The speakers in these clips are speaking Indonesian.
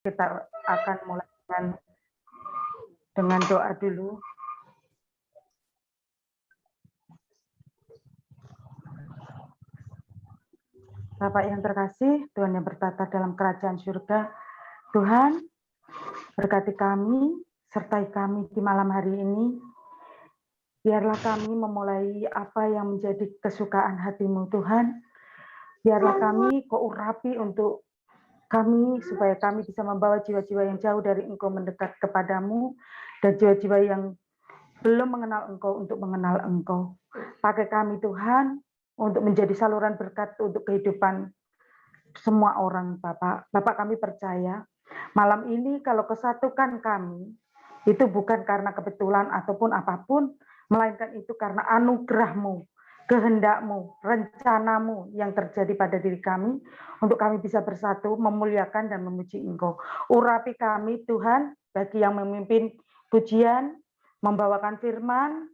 Kita akan mulai dengan doa dulu. Bapak yang terkasih, Tuhan yang bertata dalam kerajaan surga, Tuhan, berkati kami, sertai kami di malam hari ini. Biarlah kami memulai apa yang menjadi kesukaan hati-Mu, Tuhan. Biarlah kami Kau urapi untuk kami, supaya kami bisa membawa jiwa-jiwa yang jauh dari Engkau mendekat kepadamu, dan jiwa-jiwa yang belum mengenal Engkau untuk mengenal Engkau. Pakai kami Tuhan, untuk menjadi saluran berkat untuk kehidupan semua orang, Bapak. Bapak, kami percaya, malam ini kalau kesatukan kami, itu bukan karena kebetulan ataupun apapun, melainkan itu karena anugerah-Mu, kehendak-Mu, rencana-Mu yang terjadi pada diri kami, untuk kami bisa bersatu, memuliakan dan memuji Engkau. Urapi kami, Tuhan, bagi yang memimpin pujian, membawakan firman,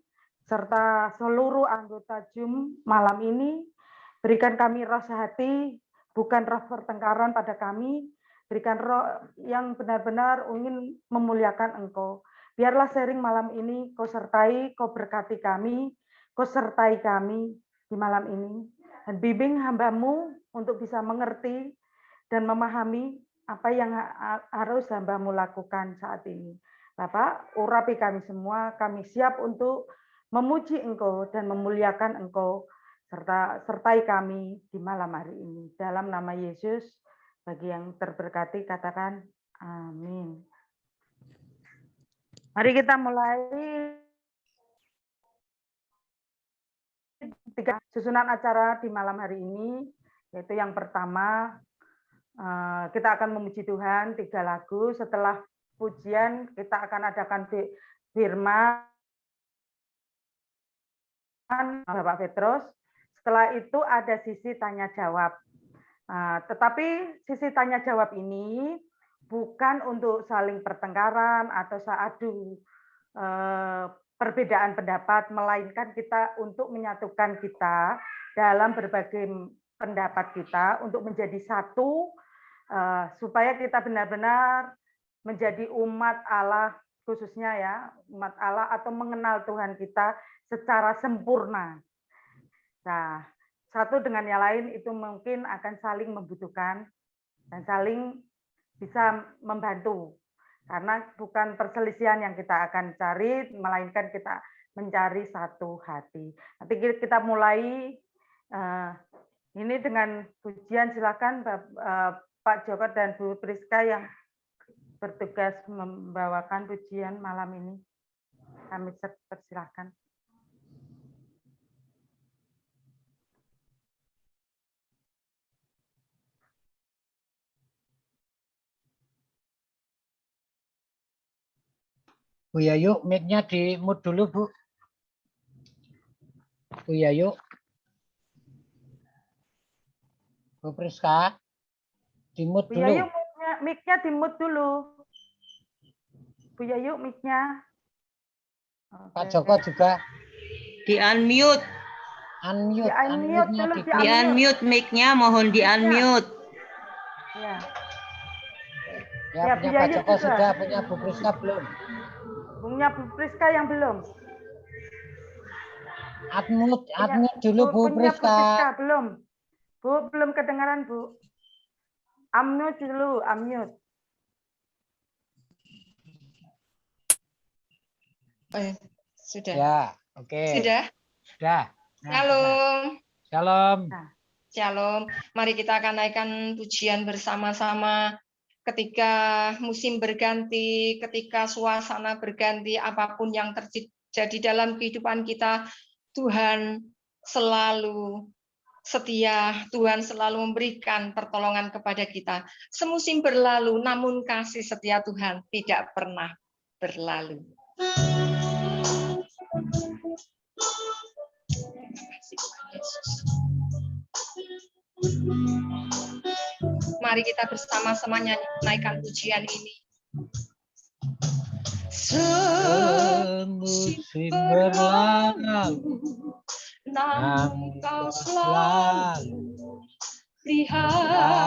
serta seluruh anggota Zoom malam ini, berikan kami roh sehati, bukan roh pertengkaran pada kami, berikan roh yang benar-benar ingin memuliakan Engkau. Biarlah sharing malam ini Kau sertai, Kau berkati kami, Kau sertai kami di malam ini. Dan bimbing hamba-Mu untuk bisa mengerti dan memahami apa yang harus hamba-Mu lakukan saat ini. Bapak, urapi kami semua, kami siap untuk memuji Engkau dan memuliakan Engkau, sertai kami di malam hari ini. Dalam nama Yesus, bagi yang terberkati, katakan amin. Mari kita mulai susunan acara di malam hari ini, yaitu yang pertama, kita akan memuji Tuhan 3 lagu. Setelah pujian, kita akan adakan firman Bapak Petrus. Setelah itu ada sisi tanya jawab. Tetapi sisi tanya jawab ini bukan untuk saling pertengkaran atau adu perbedaan pendapat, melainkan kita untuk menyatukan kita dalam berbagai pendapat kita untuk menjadi satu, supaya kita benar-benar menjadi umat Allah, khususnya ya, umat Allah atau mengenal Tuhan kita secara sempurna. Nah, satu dengan yang lain itu mungkin akan saling membutuhkan dan saling bisa membantu. Karena bukan perselisihan yang kita akan cari, melainkan kita mencari satu hati. Nanti kita mulai ini dengan pujian. Silakan Pak Joko dan Bu Priska yang bertugas membawakan pujian malam ini. Kami persilakan. Bu Yayu, mic-nya di mute dulu, Bu. Bu Yayu. Bu Priska, di mute dulu. Bu Yayu, mic-nya di mute dulu. Bu Yayu, mic-nya. Pak Joko juga. Di unmute. Di unmute mic-nya, mohon di unmute. Ya. Ya, punya Pak Joko sudah, punya Bu Priska belum. Punya Bu Priska yang belum. Unmute dulu Bu Priska. Bu Priska belum. Bu, belum kedengaran, Bu. Unmute dulu, unmute. Sudah. Ya, oke. Sudah? Sudah. Nah, Shalom. Shalom. Shalom. Mari kita akan naikkan pujian bersama-sama. Ketika musim berganti, ketika suasana berganti, apapun yang terjadi dalam kehidupan kita, Tuhan selalu setia, Tuhan selalu memberikan pertolongan kepada kita. Semusim berlalu, namun kasih setia Tuhan tidak pernah berlalu. Mari kita bersama-sama naikkan pujian ini. Semusim berlalu, namun Kau selalu peliharaku.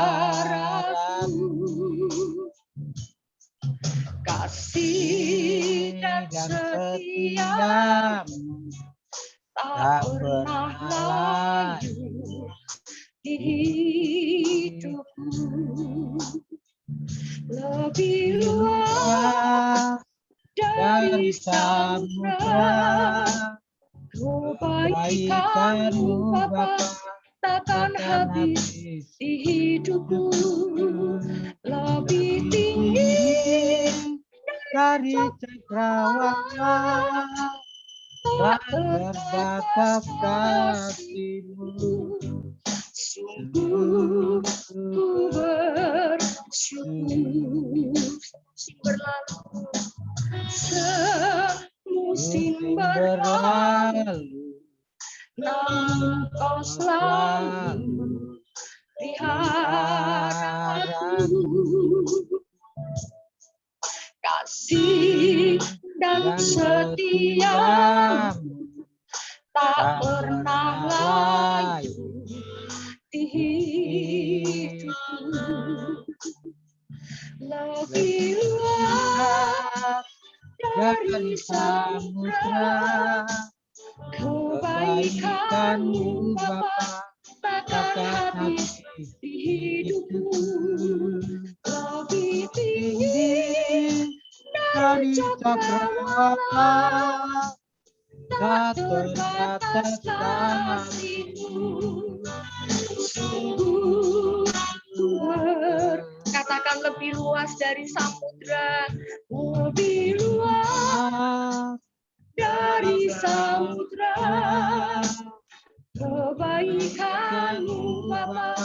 kasih dan setia tak pernah layu di hidupku, lebih luas dari samudra. Kebaikanmu Bapa takkan habis di hidupku, lebih tinggi dari cakrawala, tak terbatas kasih-Mu. Sungguh ku bersyukur. Musim berlalu, semusim berlalu, namun Kau selalu di hadapanku. Kasih dan setia-Mu tak pernah layu di hidupku, lebih luas dari samudra. Kebaikan-Mu Bapa takkan habis di hidupku, lebih tinggi dari cakrawala, tak terbatas kasih-Mu. Sungguh katakan lebih luas dari samudra, lebih luas dari samudra. Kebaikan-Mu Bapa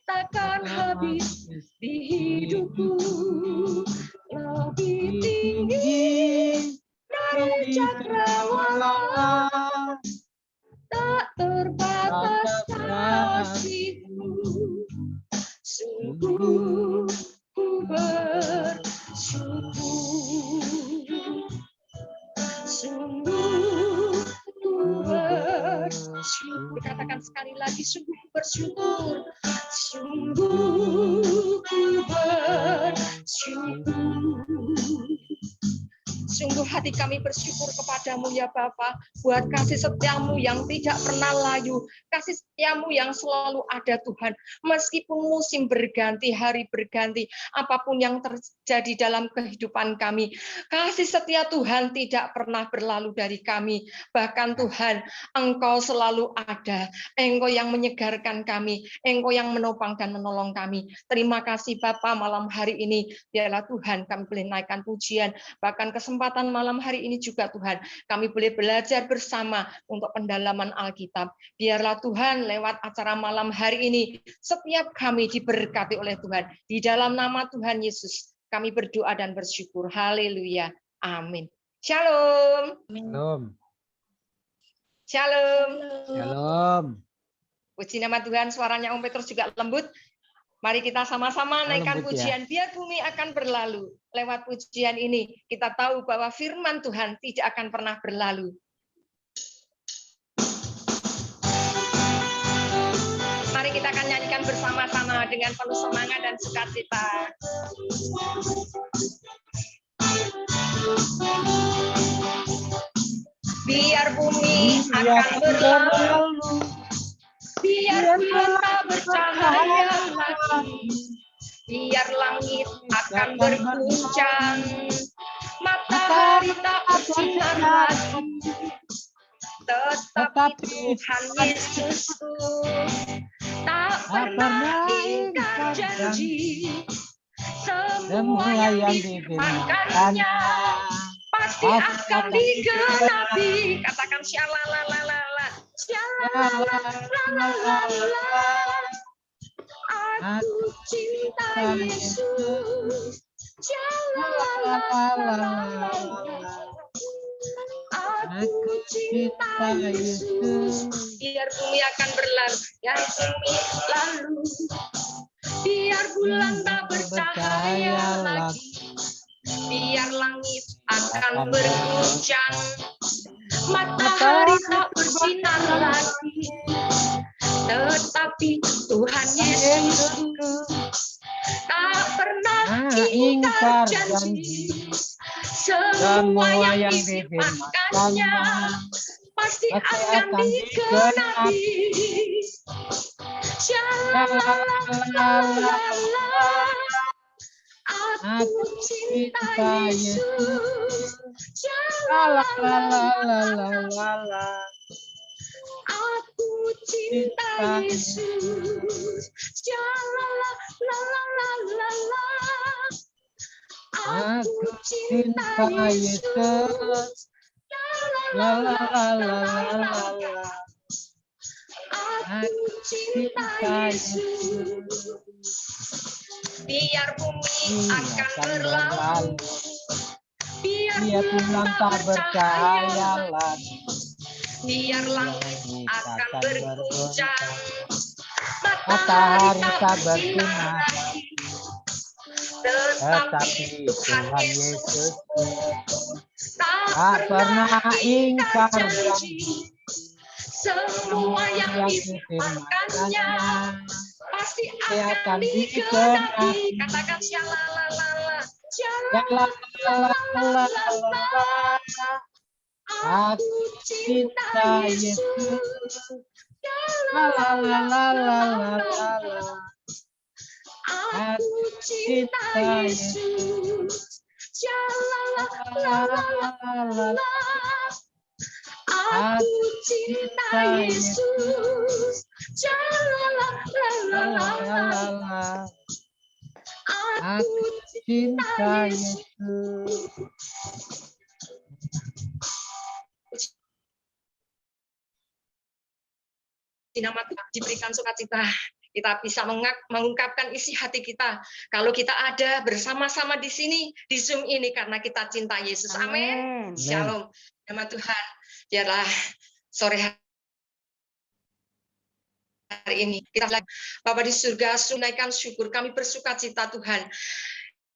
takkan habis di hidupku, lebih tinggi dari cakrawala, tak terbatas kasih-Mu. Sungguh ku bersyukur, sungguh ku bersyukur. Katakan sekali lagi, sungguh ku bersyukur, sungguh ku bersyukur. Sungguh hati kami bersyukur kepadamu ya Bapa, buat kasih setiamu yang tidak pernah layu, kasih setiamu yang selalu ada Tuhan. Meskipun musim berganti, hari berganti, apapun yang terjadi dalam kehidupan kami, kasih setia Tuhan tidak pernah berlalu dari kami. Bahkan Tuhan, Engkau selalu ada, Engkau yang menyegarkan kami, Engkau yang menopang dan menolong kami. Terima kasih Bapa, malam hari ini, biarlah Tuhan kami boleh naikkan pujian, bahkan kesempatan malam hari ini juga Tuhan, kami boleh belajar bersama untuk pendalaman Alkitab. Biarlah Tuhan lewat acara malam hari ini, setiap kami diberkati oleh Tuhan. Di dalam nama Tuhan Yesus, kami berdoa dan bersyukur. Haleluya. Amin. Shalom. Shalom. Shalom. Shalom. Puji nama Tuhan, suaranya Om Petrus juga lembut. Mari kita sama-sama naikkan pujian, biar bumi akan berlalu. Lewat pujian ini, kita tahu bahwa firman Tuhan tidak akan pernah berlalu. Mari kita akan nyanyikan bersama-sama dengan penuh semangat dan sukacita. Biar bumi akan berlalu, biar bulan tak bercahaya lagi, biar langit akan berguncang, matahari tak bersinar lagi, tetapi Tuhan Yesus tak pernah ingkar janji. Semua yang difirmankannya pasti akan digenapi. Katakan syalalalala, syalalalala. Aku cinta Yesus. Syalalalala. Aku cinta Yesus. Biar bumi akan berlalu, biar bumi lalu, biar bulan tak bercahaya lagi, biar langit akan berguncang, matahari tak bersinar lagi, tetapi Tuhan Yesus tak pernah ingkar janji. semua yang difirmankannya pasti akan digenapi. Aku cinta Yesus. Aku cinta Yesus. Aku cinta Yesus. Aku cinta Yesus. Biar bumi akan berlalu, biar bulan tak bercahaya lagi, biar langit akan berguncang, matahari tak bersinar lagi, tetapi Tuhan Yesus tak pernah ingkar janji. Semua yang difirmankannya pasti akan digenapi. Katakan syalalala, syalalala. Aku cinta Yesus. Syalalala. Aku cinta Yesus. Syalalala. Aku cinta Yesus. Aku cinta Yesus. Di nama Tuhan diberikan sukacita, kita bisa mengungkapkan isi hati kita. Kalau kita ada bersama-sama di sini, di Zoom ini, karena kita cinta Yesus. Amin. Shalom. Nama Tuhan, biarlah sore hari ini kita Bapa di surga, tunaikan syukur, kami bersukacita Tuhan.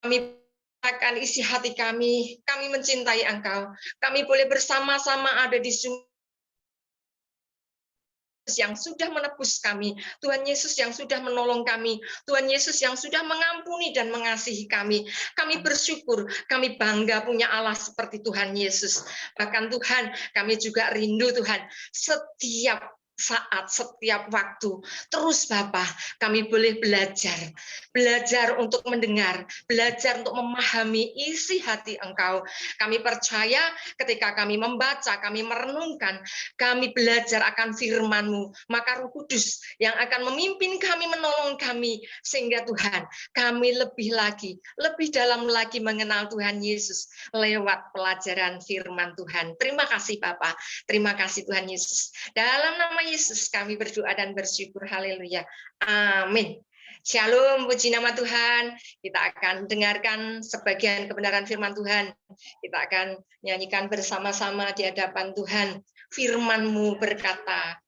Kami akan isi hati kami mencintai Engkau. Kami boleh bersama-sama ada di Zoom yang sudah menebus kami, Tuhan Yesus yang sudah menolong kami, Tuhan Yesus yang sudah mengampuni dan mengasihi kami. Kami bersyukur, kami bangga punya Allah seperti Tuhan Yesus. Bahkan Tuhan, kami juga rindu Tuhan, setiap saat, setiap waktu, terus Bapa, kami boleh belajar untuk mendengar, belajar untuk memahami isi hati Engkau. Kami percaya ketika kami membaca, kami merenungkan, kami belajar akan firman-Mu, maka Roh Kudus yang akan memimpin kami, menolong kami, sehingga Tuhan, kami lebih dalam lagi mengenal Tuhan Yesus lewat pelajaran firman Tuhan. Terima kasih Bapa, terima kasih Tuhan Yesus. Dalam nama Yesus kami berdoa dan bersyukur. Haleluya. Amin. Shalom, puji nama Tuhan. Kita akan dengarkan sebagian kebenaran firman Tuhan. Kita akan nyanyikan bersama-sama di hadapan Tuhan. Firman-Mu berkata,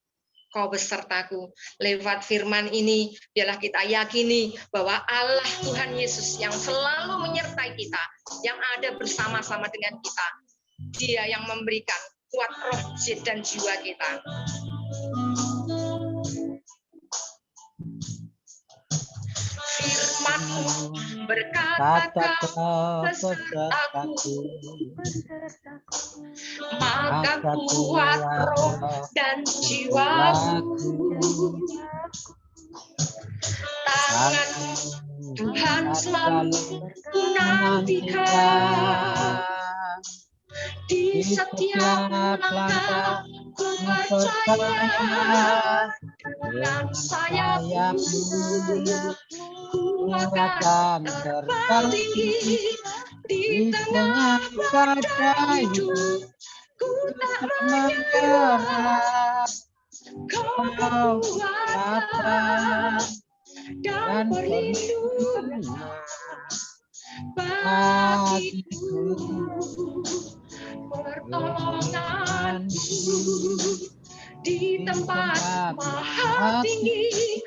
Kau besertaku. Lewat firman ini, biarlah kita yakini bahwa Allah Tuhan Yesus yang selalu menyertai kita, yang ada bersama-sama dengan kita. Dia yang memberikan kuat roh dan jiwa kita. Firman-Mu berkata, Kau besertaku, maka kuat roh dan jiwaku. Tangan Tuhan selalu menantikan. Di setiap langkah ku percaya, dengan sayap-Mu ku akan terbang tinggi. Di tengah badai hidup ku tak menyerah. Kau kekuatan dan perlindungan bagiku. Pertolongan-Mu di tempat maha tinggi,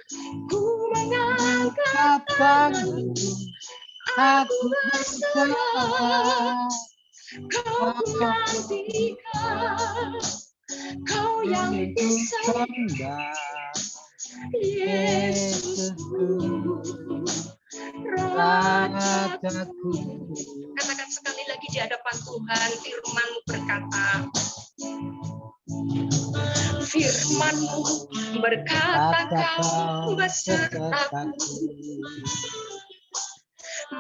ku mengangkat tangan-Mu, aku berserah. Kau gantikan, Kau yang bisa, Yesusku, Rajaku. Katakan katakan sekali lagi di hadapan Tuhan, firman-Mu berkata, firman-Mu berkata, kau besertaku,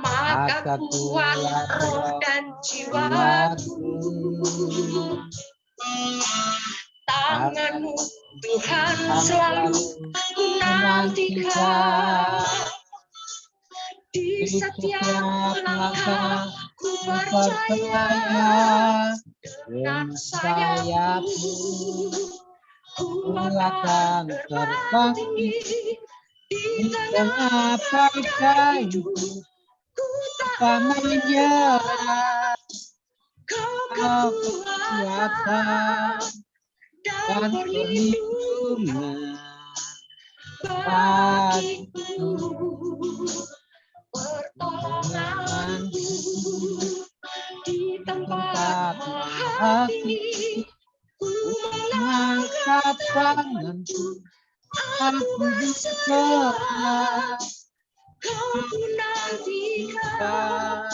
maka kuat roh dan jiwaku. Tangan-Mu Tuhan selalu kunantikan, di setiap langkah ku percaya, dengan sayap-Mu ku akan terbang tinggi, di tengah badai ku tak menyerah. Kau kekuatan dan perlindungan bagiku, pertolonganku di tempat maha tinggi. Ku mengangkat tanganku, aku berserah. Kau nantikan,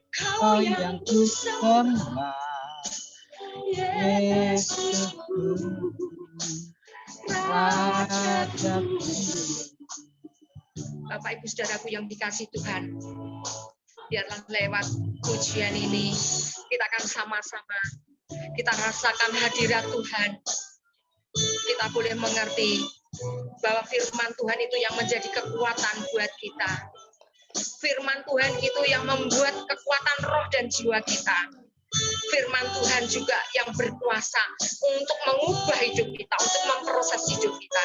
kau yang ku sembah, Yesusku, Rajaku. Bapak Ibu Saudaraku yang dikasih Tuhan, biarlah lewat pujian ini kita akan sama-sama kita rasakan hadirat Tuhan. Kita boleh mengerti bahwa firman Tuhan itu yang menjadi kekuatan buat kita. Firman Tuhan itu yang membuat kekuatan roh dan jiwa kita. Firman Tuhan juga yang berkuasa untuk mengubah hidup kita, untuk memproses hidup kita.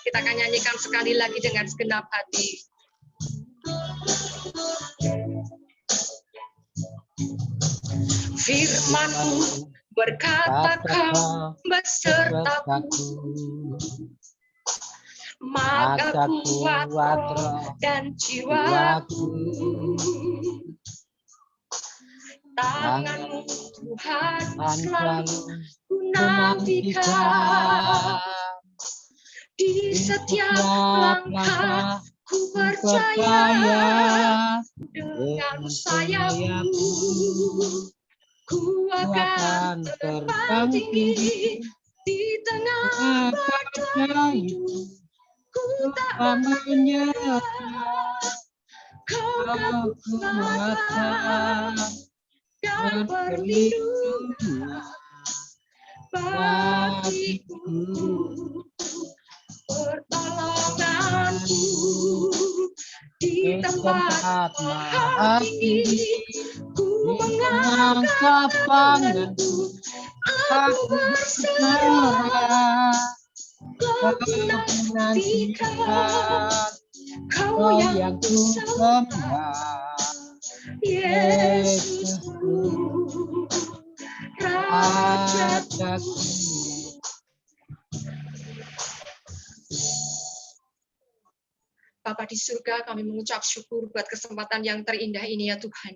Kita akan nyanyikan sekali lagi dengan segenap hati. Firman-Mu berkata, kau besertaku, maka kuat roh dan jiwaku. Tangan-Mu Tuhan selalu kunantikan, di setiap langkah ku percaya, dengan sayap-Mu ku akan terbang tinggi, di tengah badai ku tak menyerah. Kau kekuatan dan perlindungan bagiku, pertolonganku di tempat maha tinggi. Ku mengangkat tanganku, aku berserah. Kau nantikan, kau yang ku sembah, Yesusku, Rajaku. Bapa di surga, kami mengucap syukur buat kesempatan yang terindah ini ya Tuhan.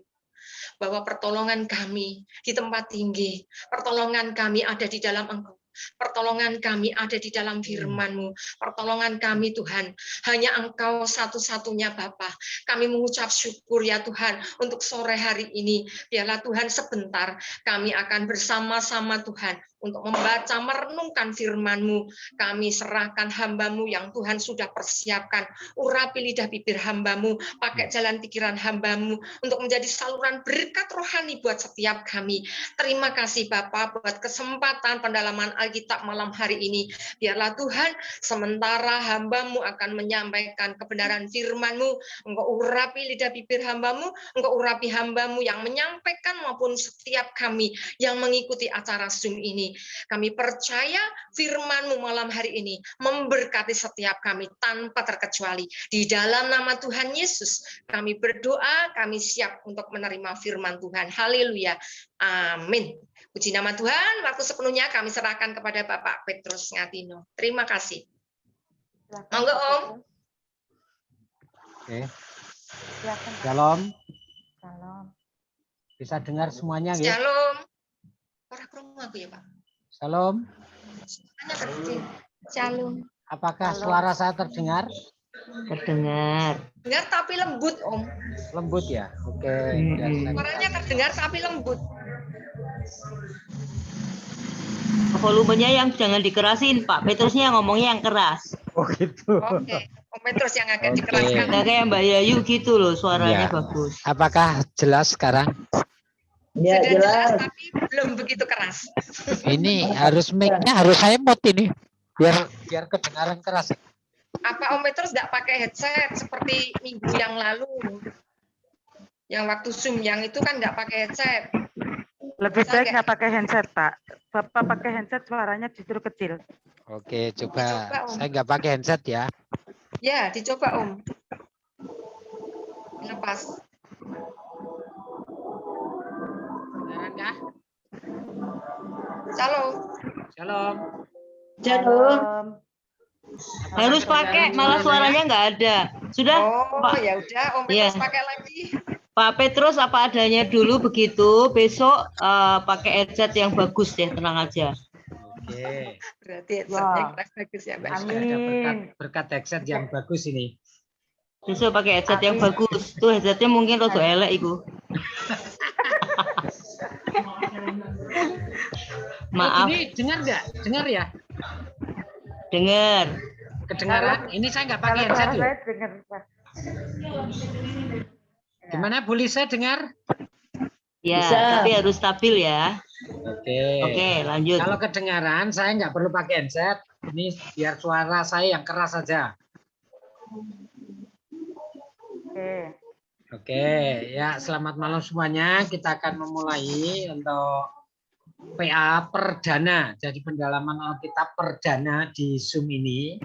Bahwa pertolongan kami di tempat tinggi, pertolongan kami ada di dalam Engkau. Pertolongan kami ada di dalam firman-Mu. Pertolongan kami Tuhan, hanya Engkau satu-satunya Bapa. Kami mengucap syukur ya Tuhan untuk sore hari ini. Biarlah Tuhan sebentar kami akan bersama-sama Tuhan untuk membaca, merenungkan firman-Mu. Kami serahkan hamba-Mu yang Tuhan sudah persiapkan. Urapi lidah bibir hamba-Mu, pakai jalan pikiran hamba-Mu untuk menjadi saluran berkat rohani buat setiap kami. Terima kasih Bapa buat kesempatan pendalaman Alkitab malam hari ini. Biarlah Tuhan, sementara hamba-Mu akan menyampaikan kebenaran firman-Mu, Engkau urapi lidah bibir hamba-Mu, Engkau urapi hamba-Mu yang menyampaikan maupun setiap kami yang mengikuti acara Zoom ini. Kami percaya firman-Mu malam hari ini memberkati setiap kami tanpa terkecuali. Di dalam nama Tuhan Yesus, kami berdoa, kami siap untuk menerima firman Tuhan. Haleluya. Amin. Puji nama Tuhan, waktu sepenuhnya kami serahkan kepada Bapak Petrus Ngatino. Terima kasih. Monggo Om. Oke. Shalom. Shalom. Bisa dengar semuanya ya? Shalom. Orang krungu aku ya Pak. Shalom. Hanya kecil. Shalom. Apakah suara saya terdengar? Terdengar. Dengar tapi lembut, Om. Lembut ya? Oke. Biar saya Suaranya terdengar tapi lembut. Volumenya yang jangan dikerasin, Pak Petrusnya ngomongnya yang keras. Oh gitu. Oke. Om Petrus yang agak Oke. dikeraskan. Nggak kayak Mbak Yayu gitu loh, suaranya Iya. bagus. Apakah jelas sekarang? Sudah jelas tapi belum begitu keras. Ini harus mic-nya harus saya mute ini. Biar kedengaran keras. Apa Om Petrus nggak pakai headset seperti minggu yang lalu? Yang waktu Zoom yang itu kan nggak pakai headset. Lebih Bisa baik nggak? nggak pakai handset, Pak. Bapak pakai handset suaranya justru kecil. Oke, Dicoba, coba. Om. Saya nggak pakai handset ya. Ya, dicoba Om. Lepas. Kedengaran kah? Shalom. Shalom. Shalom. Harus pakai, malah suaranya nggak ada. Sudah, Oh, Pak. ya udah Om Iya. Petrus pakai lagi. Pak Petrus apa adanya dulu begitu, besok pakai headset yang bagus deh, tenang aja. Oke. Berarti headsetnya kurang bagus ya, Mbak. Sudah ada Amin. berkat headset yang bagus ini. Besok pakai headset yang Amin. bagus. Tuh headsetnya mungkin rada elek itu. Maaf, Ini dengar nggak? Dengar ya? dengar. Kedengaran? Ini saya nggak pakai Kalau headset suara loh. saya dengar, Pak. Gimana? Boleh saya dengar? Ya, tapi harus stabil ya. Oke. Oke, lanjut. Kalau kedengaran, saya nggak perlu pakai headset. Ini biar suara saya yang keras saja. Oke. Oke, ya selamat malam semuanya. Kita akan memulai untuk PA perdana. Jadi pendalaman Alkitab perdana di Zoom ini.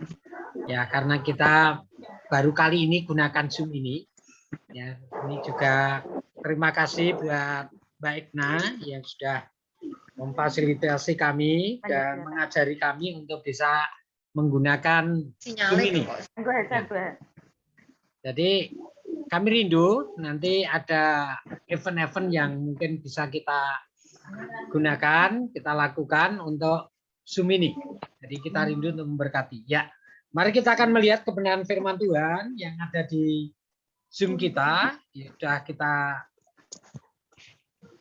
Ya, karena kita baru kali ini gunakan Zoom ini. Ya, ini juga terima kasih buat Mbak Igna yang sudah memfasilitasi kami dan mengajari kami untuk bisa menggunakan Zoom Sinyalnya ini. kok. Tunggu headset, Pak. Jadi kami rindu nanti ada event-event yang mungkin bisa kita gunakan, kita lakukan untuk Zoom ini. Jadi kita rindu untuk memberkati. Ya, mari kita akan melihat kebenaran firman Tuhan yang ada di Zoom kita. Ya, sudah kita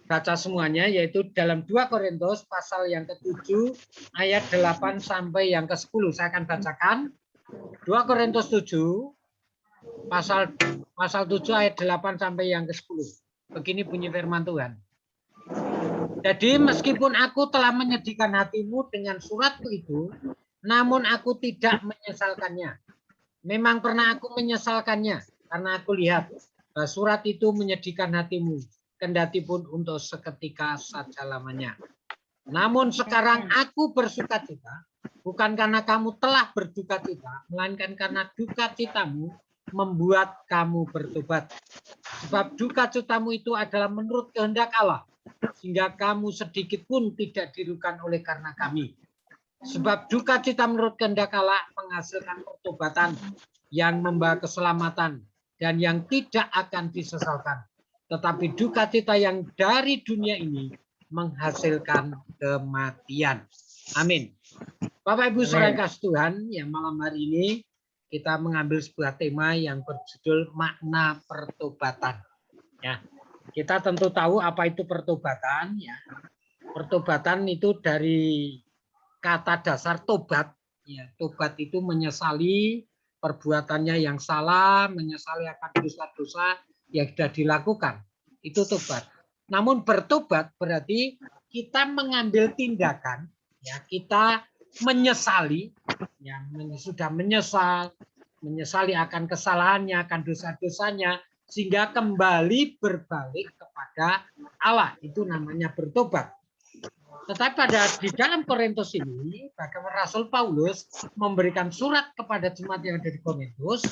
baca semuanya, yaitu dalam 2 Korintus pasal yang ke-7 ayat 8 sampai yang ke-10. Saya akan bacakan 2 Korintus 7 pasal 7 ayat 8 sampai yang ke-10. Begini bunyi firman Tuhan. Jadi meskipun aku telah menyedihkan hatimu dengan suratku itu, namun aku tidak menyesalkannya. Memang pernah aku menyesalkannya, karena aku lihat surat itu menyedihkan hatimu, kendati pun untuk seketika saja lamanya. Namun sekarang aku bersuka cita, bukan karena kamu telah berduka cita, melainkan karena duka citamu membuat kamu bertobat. Sebab duka citamu itu adalah menurut kehendak Allah, sehingga kamu sedikit pun tidak dirugikan oleh karena kami. Sebab duka cita menurut kehendak Allah menghasilkan pertobatan yang membawa keselamatan dan yang tidak akan disesalkan. Tetapi duka cita yang dari dunia ini menghasilkan kematian. Amin. Bapak Ibu saudara kasih Tuhan, yang malam hari ini kita mengambil sebuah tema yang berjudul makna pertobatan. Ya, kita tentu tahu apa itu pertobatan. Ya, pertobatan itu dari kata dasar tobat. Ya, tobat itu menyesali perbuatannya yang salah, menyesali akan dosa-dosa yang sudah dilakukan. Itu tobat. Namun bertobat berarti kita mengambil tindakan, ya, kita menyesali, ya, sudah menyesali akan kesalahannya, akan dosa-dosanya, sehingga kembali berbalik kepada Allah. Itu namanya bertobat. Tetapi di dalam Korintus ini, bagaimana Rasul Paulus memberikan surat kepada jemaat yang ada di Korintus,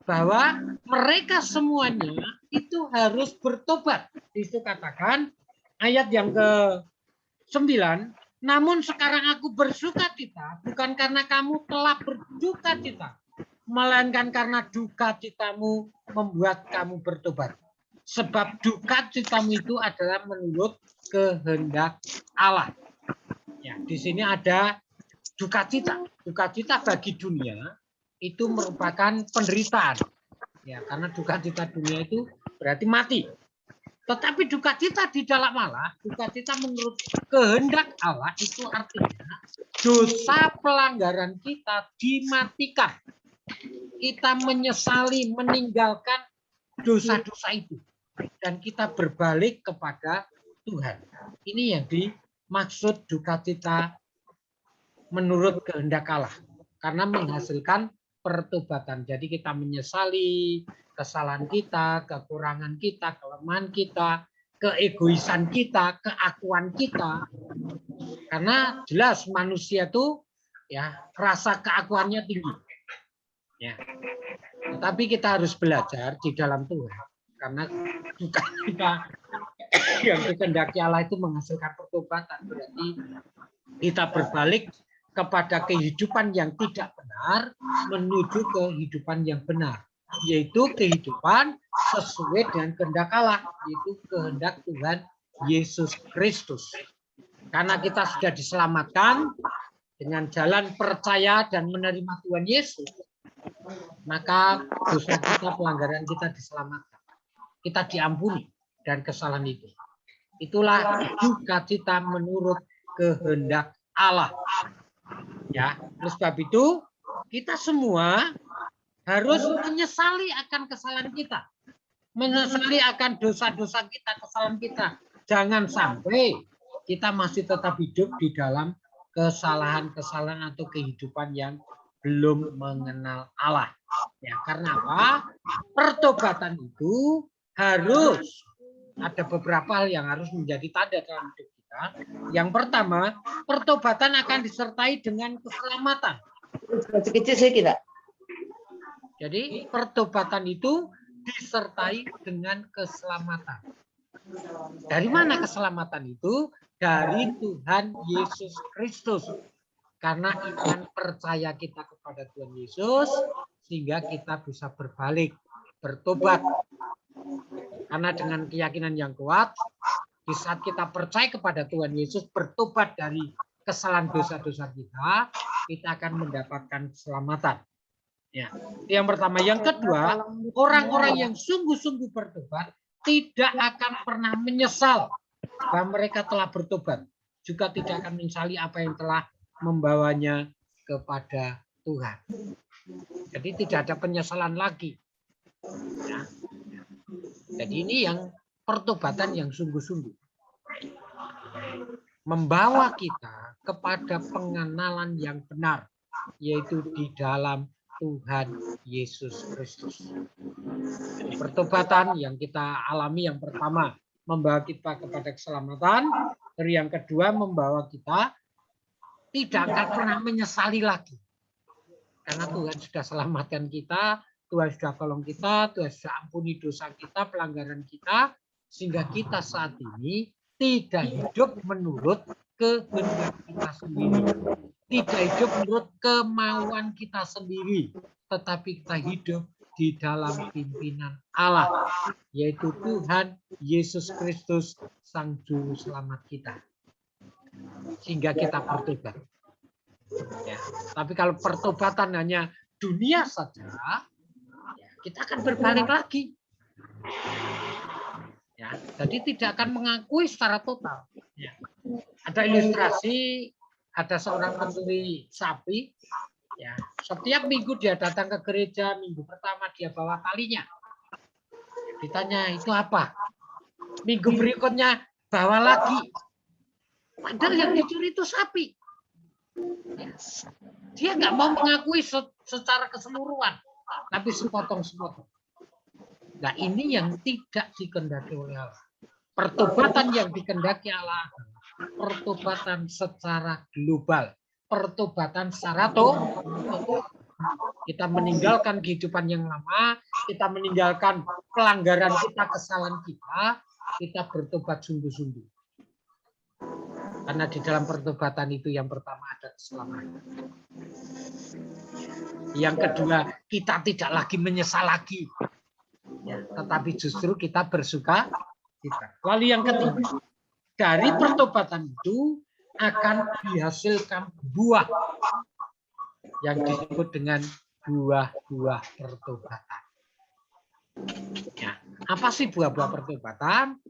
bahwa mereka semuanya itu harus bertobat. Itu katakan ayat yang ke-9, namun sekarang aku bersuka cita, bukan karena kamu telah berduka cita, melainkan karena duka citamu membuat kamu bertobat. Sebab duka citamu itu adalah menurut kehendak Allah. Ya, di sini ada duka cita. Duka cita bagi dunia itu merupakan penderitaan. Ya, karena duka cita dunia itu berarti mati. Tetapi duka cita di dalam Allah, duka cita menurut kehendak Allah itu artinya dosa pelanggaran kita dimatikan. Kita menyesali meninggalkan dosa-dosa itu. Dan kita berbalik kepada Tuhan. Ini yang dimaksud duka cita menurut kehendak Allah. Karena menghasilkan pertobatan. Jadi kita menyesali kesalahan kita, kekurangan kita, kelemahan kita, keegoisan kita, keakuan kita. Karena jelas manusia itu ya rasa keakuannya tinggi. Ya. Tetapi kita harus belajar di dalam Tuhan. Karena duka cita yang dikehendaki Allah itu menghasilkan pertobatan. Berarti kita berbalik kepada kehidupan yang tidak benar menuju kehidupan yang benar, yaitu kehidupan sesuai dengan kehendak Allah, yaitu kehendak Tuhan Yesus Kristus. Karena kita sudah diselamatkan dengan jalan percaya dan menerima Tuhan Yesus, maka dosa kita, pelanggaran kita diselamatkan. Kita diampuni dari kesalahan itu. Itulah duka cita menurut kehendak Allah. Ya, oleh sebab itu kita semua harus menyesali akan kesalahan kita, menyesali akan dosa-dosa kita, kesalahan kita. Jangan sampai kita masih tetap hidup di dalam kesalahan-kesalahan atau kehidupan yang belum mengenal Allah. Ya, karena apa? Pertobatan itu harus ada beberapa hal yang harus menjadi tanda dalam hidup kita. Yang pertama, pertobatan akan disertai dengan keselamatan. Jadi pertobatan itu disertai dengan keselamatan. Dari mana keselamatan itu? Dari Tuhan Yesus Kristus. Karena iman percaya kita kepada Tuhan Yesus, sehingga kita bisa berbalik, bertobat. Karena dengan keyakinan yang kuat, di saat kita percaya kepada Tuhan Yesus, bertobat dari kesalahan dosa-dosa kita, kita akan mendapatkan keselamatan. Ya, itu yang pertama. Yang kedua, orang-orang yang sungguh-sungguh bertobat tidak akan pernah menyesal bahwa mereka telah bertobat. Juga tidak akan menyesali apa yang telah membawanya kepada Tuhan. Jadi tidak ada penyesalan lagi. Ya. Jadi ini yang pertobatan yang sungguh-sungguh. Membawa kita kepada pengenalan yang benar, yaitu di dalam Tuhan Yesus Kristus. Jadi pertobatan yang kita alami yang pertama membawa kita kepada keselamatan, dan yang kedua membawa kita tidak akan pernah menyesali lagi. Karena Tuhan sudah selamatkan kita, Tuhan sudah tolong kita, Tuhan sudah ampuni dosa kita, pelanggaran kita, sehingga kita saat ini tidak hidup menurut kehendak kita sendiri. Tidak hidup menurut kemauan kita sendiri, tetapi kita hidup di dalam pimpinan Allah, yaitu Tuhan Yesus Kristus, Sang Juru Selamat kita. Sehingga kita bertobat. Ya, tapi kalau pertobatan hanya dunia saja, ya, kita akan berbalik lagi. Ya, jadi tidak akan mengakui secara total. Ya. Ada ilustrasi, ada seorang pencuri sapi. Ya, setiap minggu dia datang ke gereja, minggu pertama dia bawa talinya. Ditanya, itu apa? Minggu berikutnya bawa lagi. Padahal yang dicuri itu sapi. Ya. Dia nggak mau mengakui secara keseluruhan, tapi sepotong-sepotong. Nah, ini yang tidak dikehendaki oleh Allah. Pertobatan yang dikehendaki Allah adalah pertobatan secara global. Pertobatan secara total. Kita meninggalkan kehidupan yang lama, kita meninggalkan pelanggaran kita, kesalahan kita bertobat sungguh-sungguh. Karena di dalam pertobatan itu yang pertama ada keselamatan. Yang kedua, kita tidak lagi menyesal lagi. Ya, tetapi justru kita bersuka cita. Lalu yang ketiga, dari pertobatan itu akan dihasilkan buah yang disebut dengan buah-buah pertobatan. Ya, apa sih buah-buah pertobatan?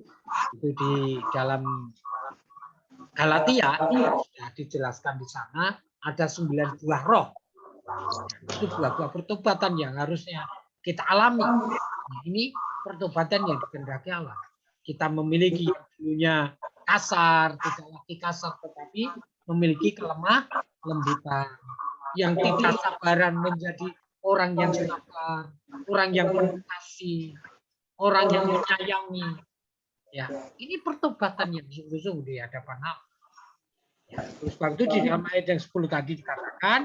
Itu di dalam Galatia ya, dijelaskan di sana ada 9 buah roh. Itu buah-buah pertobatan yang harusnya kita alami. Nah, ini pertobatan yang dikehendaki Allah. Kita memiliki yang dulunya kasar, tidak lagi kasar, tetapi memiliki kelemah lembutan. Yang tidak sabaran menjadi orang yang sabar, orang yang penuh kasih, orang yang menyayangi. Ya, ini pertobatan yang sungguh-sungguh di hadapan Allah. Ya, terus sebab itu di dalam ayat yang 10 tadi dikatakan,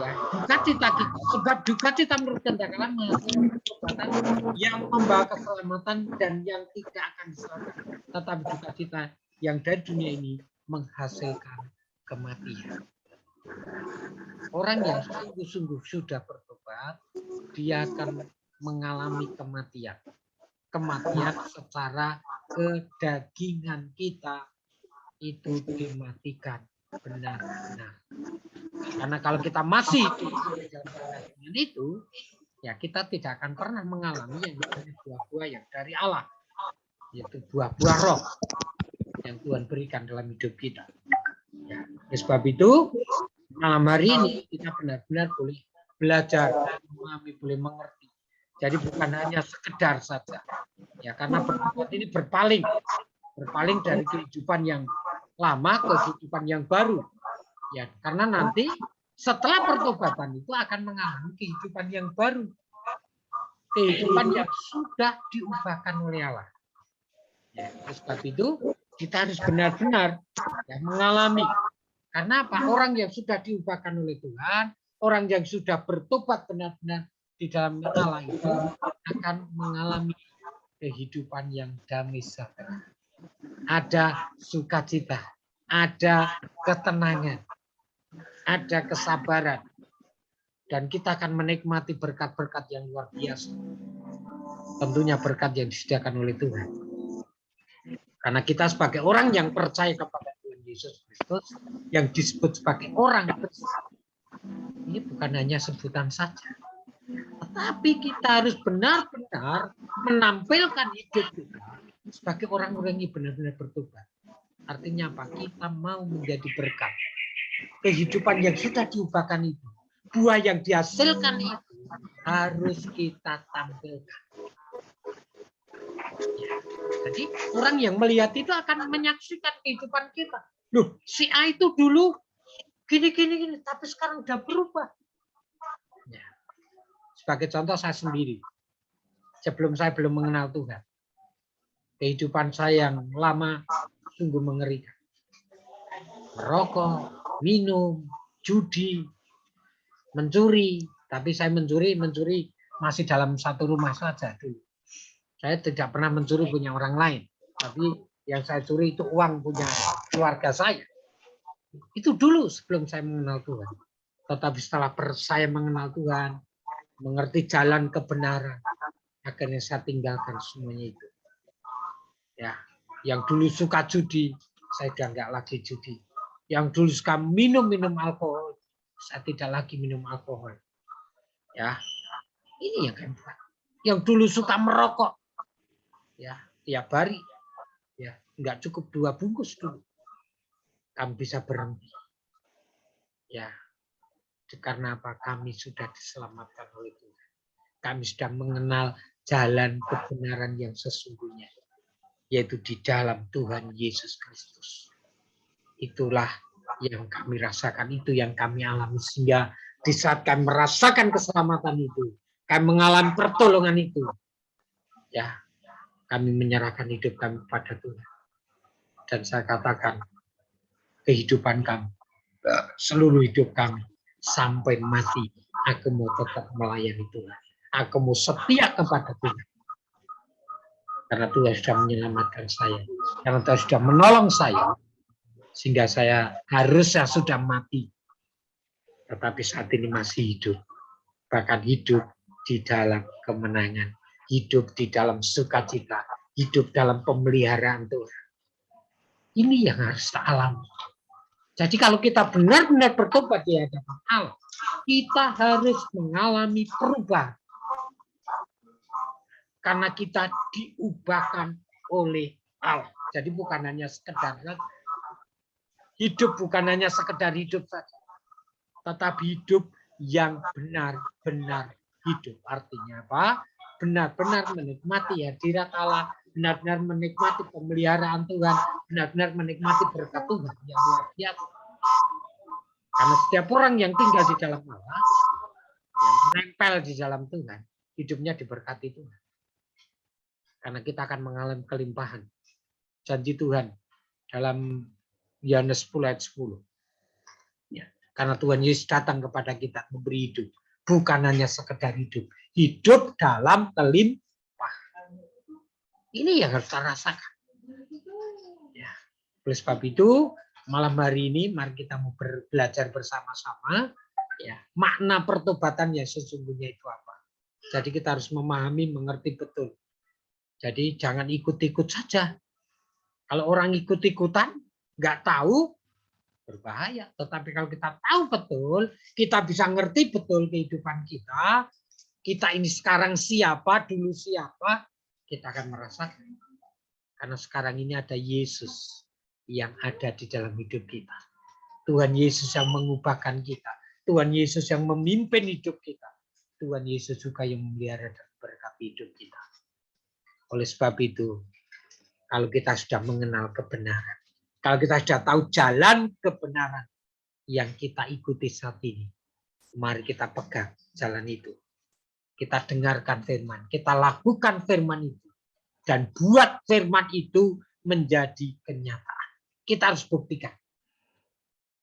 ya, duka cita kita, sebab duka cita menurut kehendak Allah menghasilkan pertobatan yang membawa keselamatan dan yang tidak akan diselamatkan. Tetapi duka cita yang dari dunia ini menghasilkan kematian. Orang yang sungguh-sungguh sudah bertobat, dia akan mengalami kematian. Kematian secara kedagingan kita itu dimatikan benar-benar. Karena kalau kita masih di dalam kedagingan itu, ya kita tidak akan pernah mengalami yang namanya buah-buah yang dari Allah, yaitu buah-buah roh yang Tuhan berikan dalam hidup kita. Ya, sebab itu malam hari ini kita benar-benar boleh belajar, memahami, boleh mengerti. Jadi bukan hanya sekedar saja, ya karena bertobat ini berpaling dari kehidupan yang lama ke kehidupan yang baru. Ya, karena nanti setelah pertobatan itu akan mengalami kehidupan yang baru, kehidupan yang sudah diubahkan oleh Allah. Ya, sebab itu kita harus benar-benar ya, mengalami. Karena apa? Orang yang sudah diubahkan oleh Tuhan, orang yang sudah bertobat benar-benar di dalam Allah itu akan mengalami kehidupan yang damai sejahtera. Ada sukacita, ada ketenangan, ada kesabaran, dan kita akan menikmati berkat-berkat yang luar biasa. Tentunya berkat yang disediakan oleh Tuhan. Karena kita sebagai orang yang percaya kepada Tuhan Yesus Kristus, yang disebut sebagai orang Kristen, ini bukan hanya sebutan saja. Tetapi kita harus benar-benar menampilkan hidup kita sebagai orang-orang yang benar-benar bertobat. Artinya apa? Kita mau menjadi berkat. Kehidupan yang sudah diubahkan itu, buah yang dihasilkan itu harus kita tampilkan. Ya, jadi orang yang melihat itu akan menyaksikan kehidupan kita. Loh, si A itu dulu gini, tapi sekarang udah berubah. Ya. Sebagai contoh saya sendiri, sebelum saya belum mengenal Tuhan, kehidupan saya yang lama sungguh mengerikan. Merokok, minum, judi, mencuri. Tapi saya mencuri masih dalam satu rumah saja dulu. Saya tidak pernah mencuri punya orang lain. Tapi yang saya curi itu uang punya keluarga saya. Itu dulu sebelum saya mengenal Tuhan. Tetapi setelah saya mengenal Tuhan, mengerti jalan kebenaran, akhirnya saya tinggalkan semuanya itu. Ya, yang dulu suka judi, saya sudah enggak lagi judi. Yang dulu suka minum alkohol, saya tidak lagi minum alkohol. Ya, ini yang kami buat. Yang dulu suka merokok, ya tiap hari, ya enggak cukup 2 bungkus dulu, kami bisa berhenti. Ya, karena apa? Kami sudah diselamatkan oleh Tuhan. Kami sudah mengenal jalan kebenaran yang sesungguhnya, yaitu di dalam Tuhan Yesus Kristus. Itulah yang kami rasakan, itu yang kami alami, sehingga di saat kami merasakan keselamatan itu, kami mengalami pertolongan itu, ya kami menyerahkan hidup kami kepada Tuhan. Dan saya katakan, kehidupan kami, seluruh hidup kami, sampai mati, aku mau tetap melayani Tuhan. Aku mau setia kepada Tuhan. Karena Tuhan sudah menyelamatkan saya. Karena Tuhan sudah menolong saya. Sehingga saya harusnya sudah mati. Tetapi saat ini masih hidup. Bahkan hidup di dalam kemenangan. Hidup di dalam sukacita. Hidup dalam pemeliharaan Tuhan. Ini yang harus kita alami. Jadi kalau kita benar-benar bertobat di hadapan Allah, kita harus mengalami perubahan. Karena kita diubahkan oleh Allah. Jadi bukan hanya sekedar hidup, bukan hanya sekedar hidup saja. Tetapi hidup yang benar-benar hidup. Artinya apa? Benar-benar menikmati hadirat Allah, benar-benar menikmati pemeliharaan Tuhan, benar-benar menikmati berkat Tuhan yang luar biasa. Karena setiap orang yang tinggal di dalam Allah, yang menempel di dalam Tuhan, hidupnya diberkati Tuhan. Karena kita akan mengalami kelimpahan. Janji Tuhan dalam Yohanes 10 ayat 10. Ya, karena Tuhan Yesus datang kepada kita memberi hidup. Bukan hanya sekedar hidup. Hidup dalam kelimpahan. Ini yang harus kita rasakan. Ya. Oleh sebab itu, malam hari ini mari kita mau belajar bersama-sama. Ya, makna pertobatan yang sesungguhnya itu apa. Jadi kita harus memahami, mengerti betul. Jadi jangan ikut-ikut saja. Kalau orang ikut-ikutan, nggak tahu, berbahaya. Tetapi kalau kita tahu betul, kita bisa ngerti betul kehidupan kita, kita ini sekarang siapa, dulu siapa, kita akan merasakan. Karena sekarang ini ada Yesus yang ada di dalam hidup kita. Tuhan Yesus yang mengubahkan kita. Tuhan Yesus yang memimpin hidup kita. Tuhan Yesus juga yang memelihara dan berkati hidup kita. Oleh sebab itu, kalau kita sudah mengenal kebenaran, kalau kita sudah tahu jalan kebenaran yang kita ikuti saat ini, mari kita pegang jalan itu. Kita dengarkan firman, kita lakukan firman itu, dan buat firman itu menjadi kenyataan. Kita harus buktikan.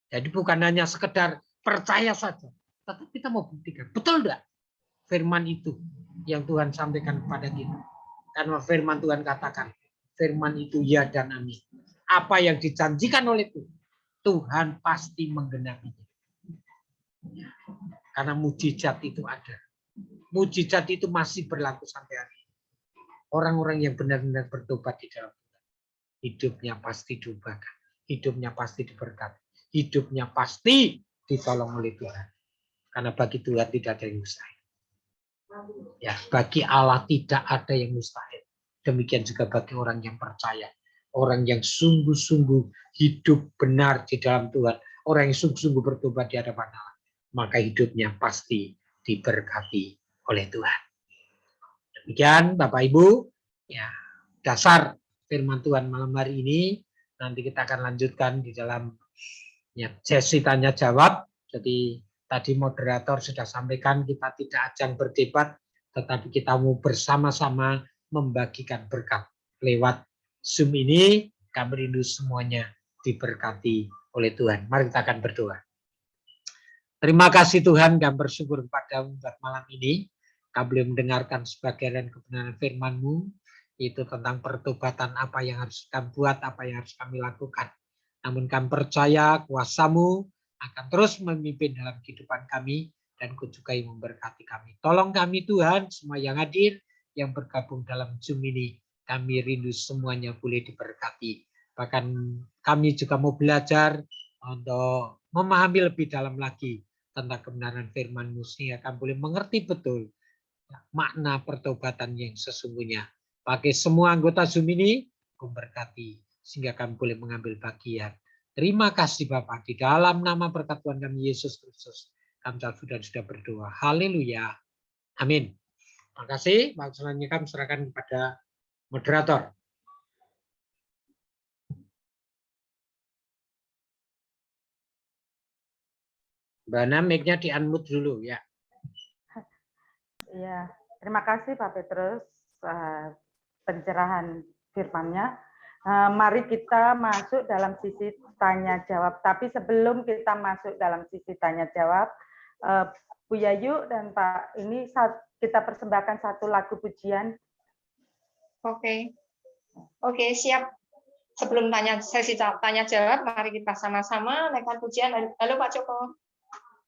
Jadi bukan hanya sekedar percaya saja, tetapi kita mau buktikan. Betul enggak firman itu yang Tuhan sampaikan kepada kita? Karena firman Tuhan katakan, firman itu ya dan amin. Apa yang dijanjikan oleh Tuhan pasti menggenapinya. Karena mujizat itu ada. Mujizat itu masih berlaku sampai hari ini. Orang-orang yang benar-benar bertobat di dalam Tuhan, hidupnya pasti diubahkan. Hidupnya pasti diberkati. Hidupnya pasti ditolong oleh Tuhan. Karena bagi Tuhan tidak ada yang mustahil. Ya, bagi Allah tidak ada yang mustahil. Demikian juga bagi orang yang percaya, orang yang sungguh-sungguh hidup benar di dalam Tuhan, orang yang sungguh-sungguh bertobat di hadapan Allah, maka hidupnya pasti diberkati oleh Tuhan. Demikian Bapak Ibu, ya, dasar firman Tuhan malam hari ini. Nanti kita akan lanjutkan di dalam ya, sesi tanya jawab. Jadi tadi moderator sudah sampaikan kita tidak ajang berdebat, tetapi kita mau bersama-sama membagikan berkat lewat Zoom ini. Kami rindu semuanya diberkati oleh Tuhan. Mari kita akan berdoa. Terima kasih Tuhan, kami bersyukur kepadamu buat malam ini. Kami boleh mendengarkan sebagian kebenaran firman-Mu, itu tentang pertobatan, apa yang harus kami buat, apa yang harus kami lakukan. Namun kami percaya kuasa-Mu akan terus memimpin dalam kehidupan kami, dan Kau juga yang memberkati kami. Tolong kami Tuhan, semua yang hadir, yang bergabung dalam Zoom ini, kami rindu semuanya boleh diberkati. Bahkan kami juga mau belajar untuk memahami lebih dalam lagi tentang kebenaran firman-Mu, sehingga kami boleh mengerti betul makna pertobatan yang sesungguhnya. Pakai semua anggota Zoom ini, Kau berkati, sehingga kami boleh mengambil bagian. Terima kasih Bapak, di dalam nama berkat Tuhan kami Yesus Kristus, kami sudah berdoa. Haleluya. Amin. Terima kasih. Selanjutnya kami serahkan kepada moderator. Mbak Ana, mic-nya di-unmute dulu ya. Iya, terima kasih Pak Petrus pencerahan firman-Nya. Mari kita masuk dalam sisi tanya jawab. Tapi sebelum kita masuk dalam sisi tanya jawab, Bu Yayu dan Pak ini kita persembahkan satu lagu pujian. Oke, siap. Sebelum sesi tanya jawab, mari kita sama-sama naikkan pujian. Halo Pak Joko.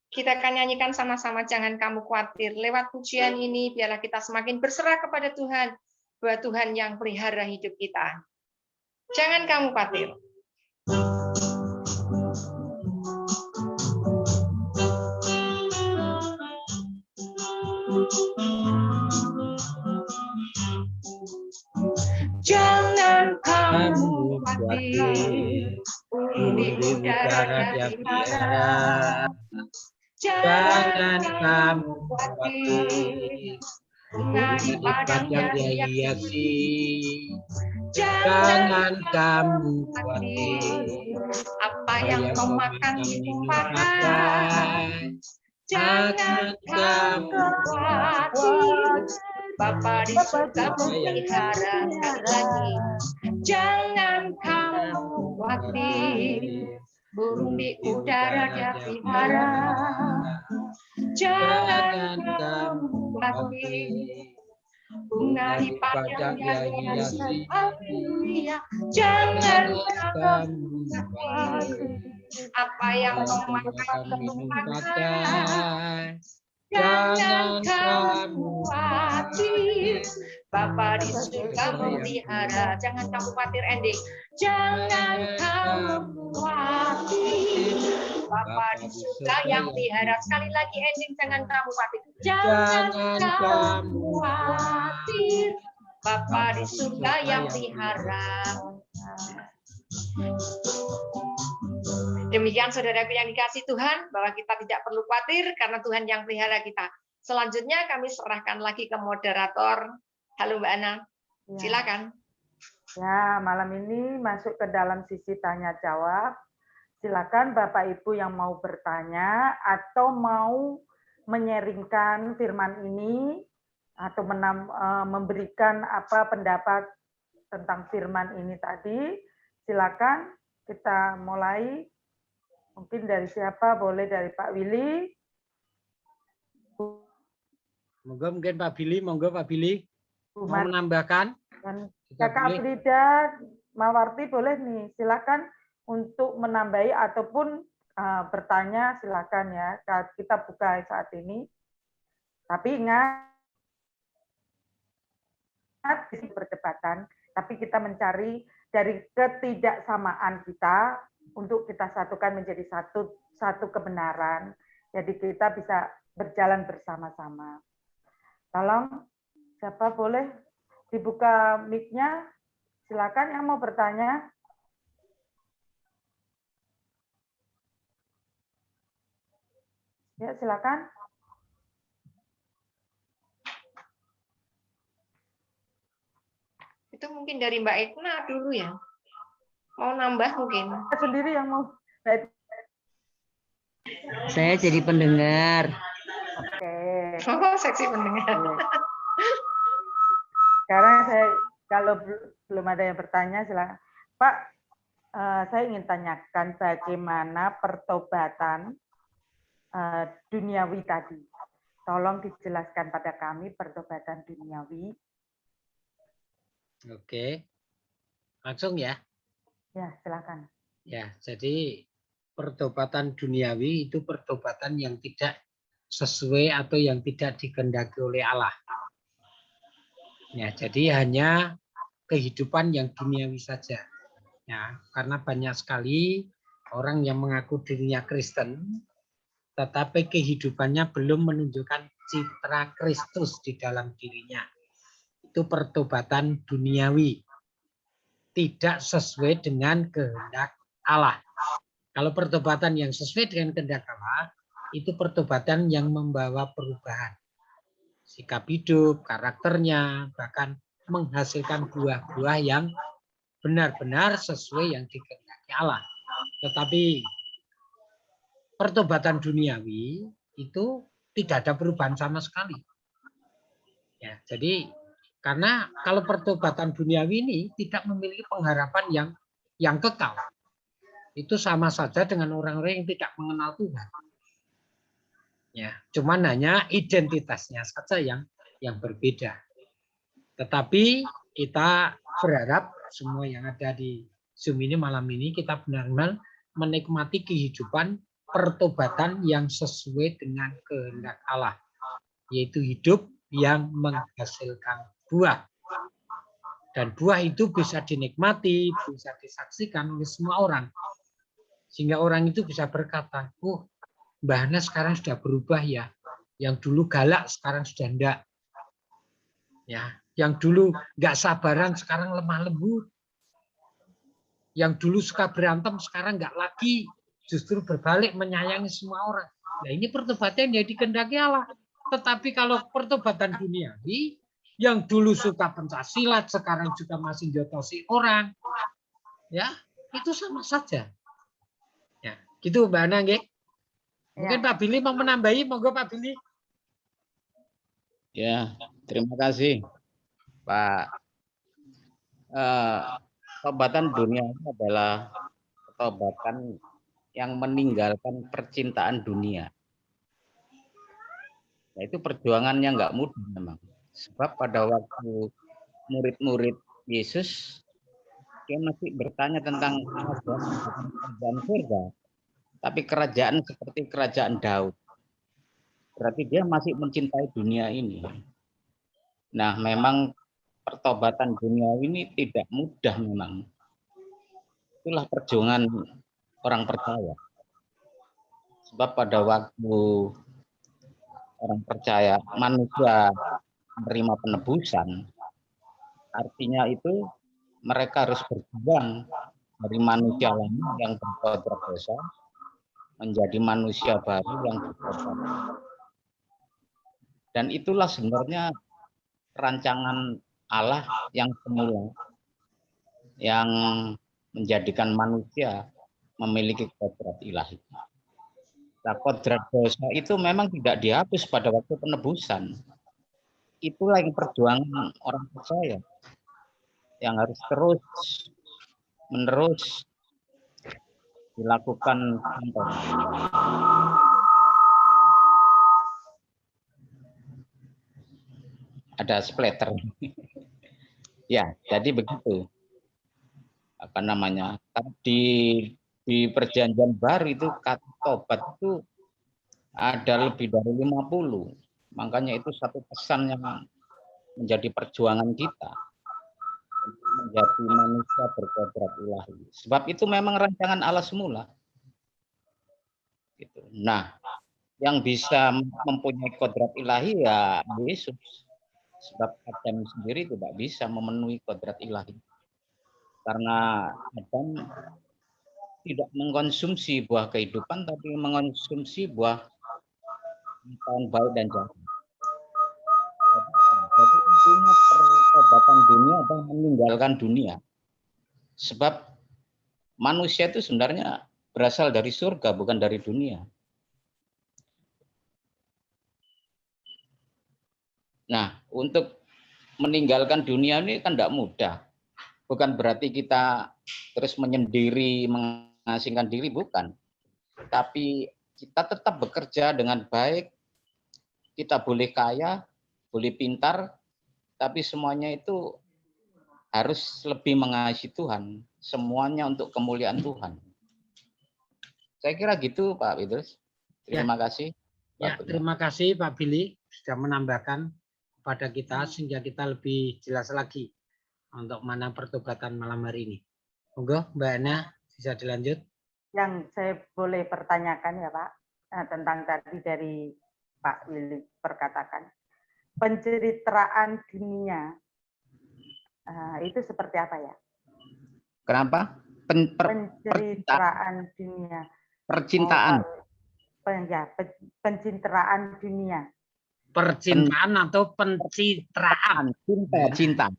Kita akan nyanyikan sama-sama, jangan kamu khawatir. Lewat pujian ini, biarlah kita semakin berserah kepada Tuhan, bahwa Tuhan yang pelihara hidup kita. Jangan kamu khawatir. kamu khawatir, burung di udara dan biara. Jangan kamu khawatir, bunga di padang yang dihiasi. Jangan kamu khawatir, apa yang kau makan minum pakai. Jangan kamu khawatir, Bapa di surga memelihara. Sekali lagi, jangan kamu khawatir, burung di udara dia pelihara. Jangan kamu khawatir, bunga di padang yang hiasi. Haleluya. Jangan kamu khawatir, apa yang kau makan minum pakai. Jangan kamu khawatir, Bapa di surga memelihara. Jangan kamu khawatir, ending. Jangan kamu khawatir, Bapa di surga yang pelihara. Sekali lagi ending, jangan kamu khawatir. Jangan kamu khawatir, Bapa di surga yang pelihara. Demikian saudaraku yang dikasih Tuhan, bahwa kita tidak perlu khawatir karena Tuhan yang pelihara kita. Selanjutnya kami serahkan lagi ke moderator. Halo Mbak Ana, silakan. Ya, malam ini masuk ke dalam sisi tanya jawab. Silakan Bapak Ibu yang mau bertanya atau mau menyaringkan firman ini atau memberikan apa pendapat tentang firman ini tadi. Silakan kita mulai. Mungkin dari siapa? Boleh dari Pak Willy. Mungkin Pak Billy, monggo Pak Billy mau menambahkan. Dan Kakak Frida Mawarti boleh nih, silakan untuk menambahi ataupun bertanya, silakan ya. Kita buka saat ini. Tapi ingat di perdebatan, tapi kita mencari dari ketidaksamaan kita untuk kita satukan menjadi satu kebenaran. Jadi kita bisa berjalan bersama-sama. Tolong, siapa boleh dibuka mic-nya? Silakan yang mau bertanya. Ya, silakan. Itu mungkin dari Mbak Ekna dulu ya. Mau nambah mungkin. Sendiri yang mau. Saya jadi pendengar. Oke. Oh, seksi pendengar. Sekarang kalau belum ada yang bertanya, silakan. Pak, saya ingin tanyakan bagaimana pertobatan duniawi tadi. Tolong dijelaskan pada kami pertobatan duniawi. Oke, langsung ya. Ya, silakan. Ya, jadi pertobatan duniawi itu pertobatan yang tidak sesuai atau yang tidak dikehendaki oleh Allah. Ya, jadi hanya kehidupan yang duniawi saja. Ya, karena banyak sekali orang yang mengaku dirinya Kristen, tetapi kehidupannya belum menunjukkan citra Kristus di dalam dirinya. Itu pertobatan duniawi. Tidak sesuai dengan kehendak Allah. Kalau pertobatan yang sesuai dengan kehendak Allah, itu pertobatan yang membawa perubahan. Sikap hidup, karakternya, bahkan menghasilkan buah-buah yang benar-benar sesuai yang dikehendaki Allah. Tetapi pertobatan duniawi itu tidak ada perubahan sama sekali. Ya, jadi karena kalau pertobatan duniawi ini tidak memiliki pengharapan yang kekal. Itu sama saja dengan orang-orang yang tidak mengenal Tuhan. Ya, cuman hanya identitasnya saja yang berbeda. Tetapi kita berharap semua yang ada di Zoom ini malam ini kita benar-benar menikmati kehidupan pertobatan yang sesuai dengan kehendak Allah, yaitu hidup yang menghasilkan buah. Dan buah itu bisa dinikmati, bisa disaksikan oleh semua orang. Sehingga orang itu bisa berkata, oh Mbah Hana sekarang sudah berubah ya. Yang dulu galak sekarang sudah enggak. Ya, yang dulu enggak sabaran sekarang lemah lembut. Yang dulu suka berantem sekarang nggak lagi, justru berbalik menyayangi semua orang. Nah, ini pertobatan yang dikehendaki Allah. Tetapi kalau pertobatan duniawi, yang dulu suka pencaksilat sekarang juga masih jotosi orang, ya itu sama saja. Ya, gitu Mbak Ana, nggih. Mungkin Pak Billy mau menambahi, monggo Pak Billy. Ya, terima kasih Pak. Pertobatan dunia ini adalah pertobatan yang meninggalkan percintaan dunia. Nah, itu perjuangannya nggak mudah memang. Sebab pada waktu murid-murid Yesus, dia masih bertanya tentang kerajaan surga. Tapi kerajaan seperti kerajaan Daud. Berarti dia masih mencintai dunia ini. Nah, memang pertobatan dunia ini tidak mudah memang. Itulah perjuangan orang percaya. Sebab pada waktu orang percaya manusia menerima penebusan, artinya itu mereka harus berjuang dari manusia lama yang berkodrat dosa menjadi manusia baru yang berkodrat. Dan itulah sebenarnya rancangan Allah yang semula, yang menjadikan manusia memiliki kodrat ilahi. Nah, kodrat dosa itu memang tidak dihapus pada waktu penebusan. Itulah yang perjuangan orang percaya, yang harus terus menerus dilakukan. Ada splatter. Ya, jadi begitu. Apa namanya? Di perjanjian baru itu kata tobat itu ada lebih dari 50. Makanya itu satu pesan yang menjadi perjuangan kita untuk menjadi manusia berkodrat ilahi. Sebab itu memang rancangan Allah semula. Gitu. Nah, yang bisa mempunyai kodrat ilahi ya Yesus. Sebab Adam sendiri tidak bisa memenuhi kodrat ilahi. Karena Adam tidak mengkonsumsi buah kehidupan, tapi mengkonsumsi buah pengetahuan baik dan jahat. Jadi intinya pertobatan dunia adalah meninggalkan dunia. Sebab manusia itu sebenarnya berasal dari surga, bukan dari dunia. Nah, untuk meninggalkan dunia ini kan tidak mudah. Bukan berarti kita terus menyendiri, mengasingkan diri, bukan. Tapi kita tetap bekerja dengan baik, kita boleh kaya, boleh pintar, tapi semuanya itu harus lebih mengasihi Tuhan. Semuanya untuk kemuliaan Tuhan. Saya kira gitu Pak Petrus. Terima kasih. Ya, terima kasih Pak Billy sudah menambahkan kepada kita sehingga kita lebih jelas lagi untuk mana pertobatan malam hari ini. Monggo Mbak Ana bisa dilanjut. Yang saya boleh pertanyakan ya Pak, tentang tadi dari Pak Willy perkatakan penceritaan dunia itu seperti apa ya? Kenapa? Penceritaan dunia. Percintaan. Pencitraan dunia. Percintaan atau pencitraan? Cinta.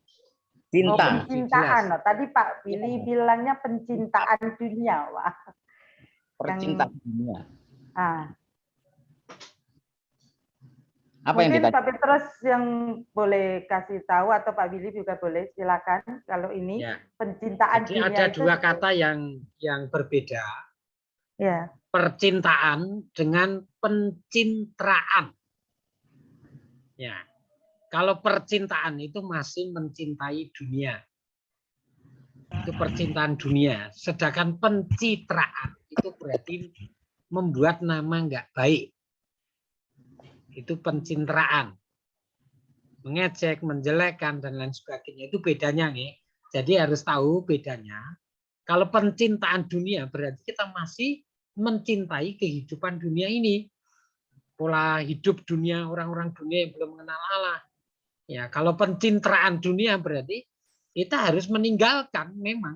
Pencintaan. Tadi Pak Billy bilangnya pencintaan dunia, Pak. Percintaan dunia. Apa mungkin yang Pak Petrus yang boleh kasih tahu atau Pak Billy juga boleh, silakan. Kalau ini ya. Pencintaan jadi dunia ada dua kata yang berbeda. Ya. Percintaan dengan pencitraan. Ya, kalau percintaan itu masih mencintai dunia, itu percintaan dunia. Sedangkan pencitraan itu berarti membuat nama nggak baik. Itu pencitraan, mengejek, menjelekkan dan lain sebagainya. Itu bedanya nih. Jadi harus tahu bedanya. Kalau pencintaan dunia berarti kita masih mencintai kehidupan dunia ini. Pola hidup dunia, orang-orang dunia yang belum mengenal Allah. Ya, kalau pencitraan dunia berarti kita harus meninggalkan memang.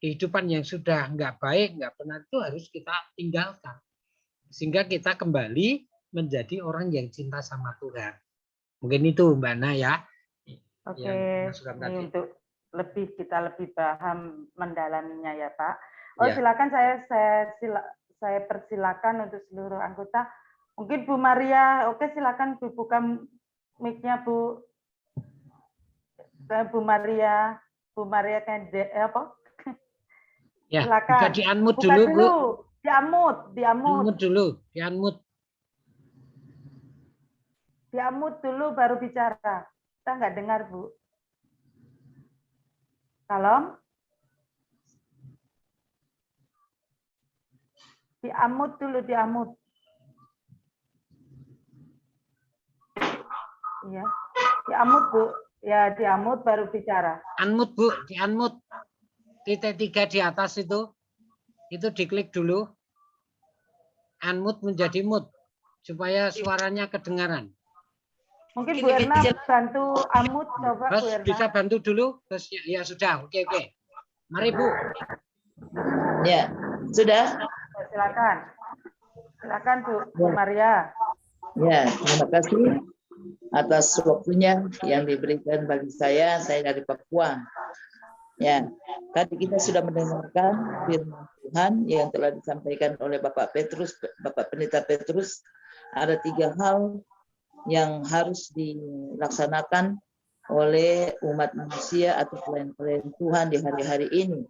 kehidupan yang sudah nggak baik, nggak benar itu harus kita tinggalkan. Sehingga kita kembali menjadi orang yang cinta sama Tuhan. Mungkin itu Mbak Ana ya. Oke, Masukan ini tadi. untuk kita lebih paham mendalaminya ya Pak. Oh Ya. silakan saya persilakan untuk seluruh anggota. Mungkin Bu Maria, oke silakan Bu buka mic-nya Bu. Bu Maria apa? Ya, Silakan. bisa di-unmute Buka dulu, Bu. Di-unmute Dulu, di-unmute. Di-unmute dulu baru bicara. Kita nggak dengar, Bu. Salam. Di-unmute dulu, di-unmute. Iya. Di-unmute, Bu. Ya, di-unmute baru bicara. Unmute, Bu, di-unmute. Titik 3 di atas itu diklik dulu. Unmute menjadi mute supaya suaranya kedengaran. Mungkin Bu Erna bantu unmute, coba Bu Erna. Bisa bantu dulu? Terus ya sudah, oke. Mari Bu. Ya, sudah. Silakan. Silakan Bu Maria. Ya, terima kasih atas waktunya yang diberikan bagi saya dari Papua. Ya, tadi kita sudah mendengarkan firman Tuhan yang telah disampaikan oleh Bapak Pendeta Petrus. Ada 3 hal yang harus dilaksanakan oleh umat manusia atau pelayan-pelayan Tuhan di hari-hari ini,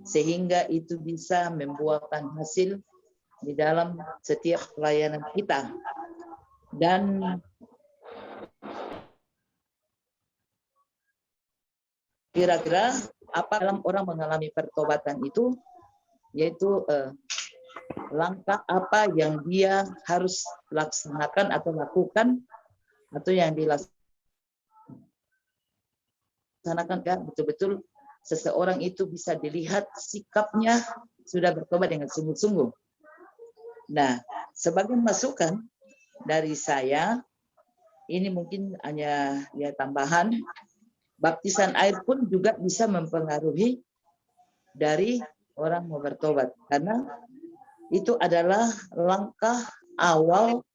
sehingga itu bisa membuahkan hasil di dalam setiap pelayanan kita. Dan kira-kira apa dalam orang mengalami pertobatan itu, yaitu langkah apa yang dia harus laksanakan atau lakukan, atau yang dilaksanakan kan betul-betul seseorang itu bisa dilihat sikapnya sudah bertobat dengan sungguh-sungguh. Nah, sebagai masukan dari saya, ini mungkin hanya ya tambahan, baptisan air pun juga bisa mempengaruhi dari orang mau bertobat, karena itu adalah langkah awal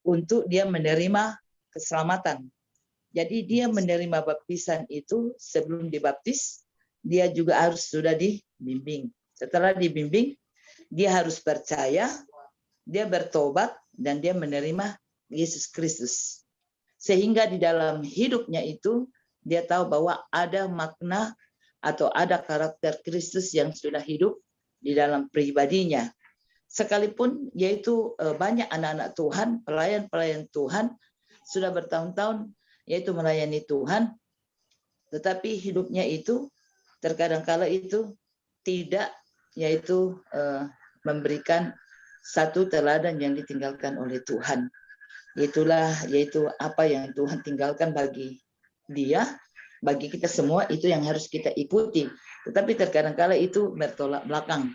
untuk dia menerima keselamatan. Jadi dia menerima baptisan itu sebelum dibaptis, dia juga harus sudah dibimbing. Setelah dibimbing, dia harus percaya, dia bertobat, dan dia menerima Yesus Kristus. Sehingga di dalam hidupnya itu, dia tahu bahwa ada makna atau ada karakter Kristus yang sudah hidup di dalam pribadinya. Sekalipun yaitu banyak anak-anak Tuhan, pelayan-pelayan Tuhan, sudah bertahun-tahun yaitu melayani Tuhan, tetapi hidupnya itu terkadang kala itu tidak yaitu memberikan satu teladan yang ditinggalkan oleh Tuhan. Itulah yaitu apa yang Tuhan tinggalkan bagi dia, bagi kita semua, itu yang harus kita ikuti. Tetapi terkadang kala itu bertolak belakang,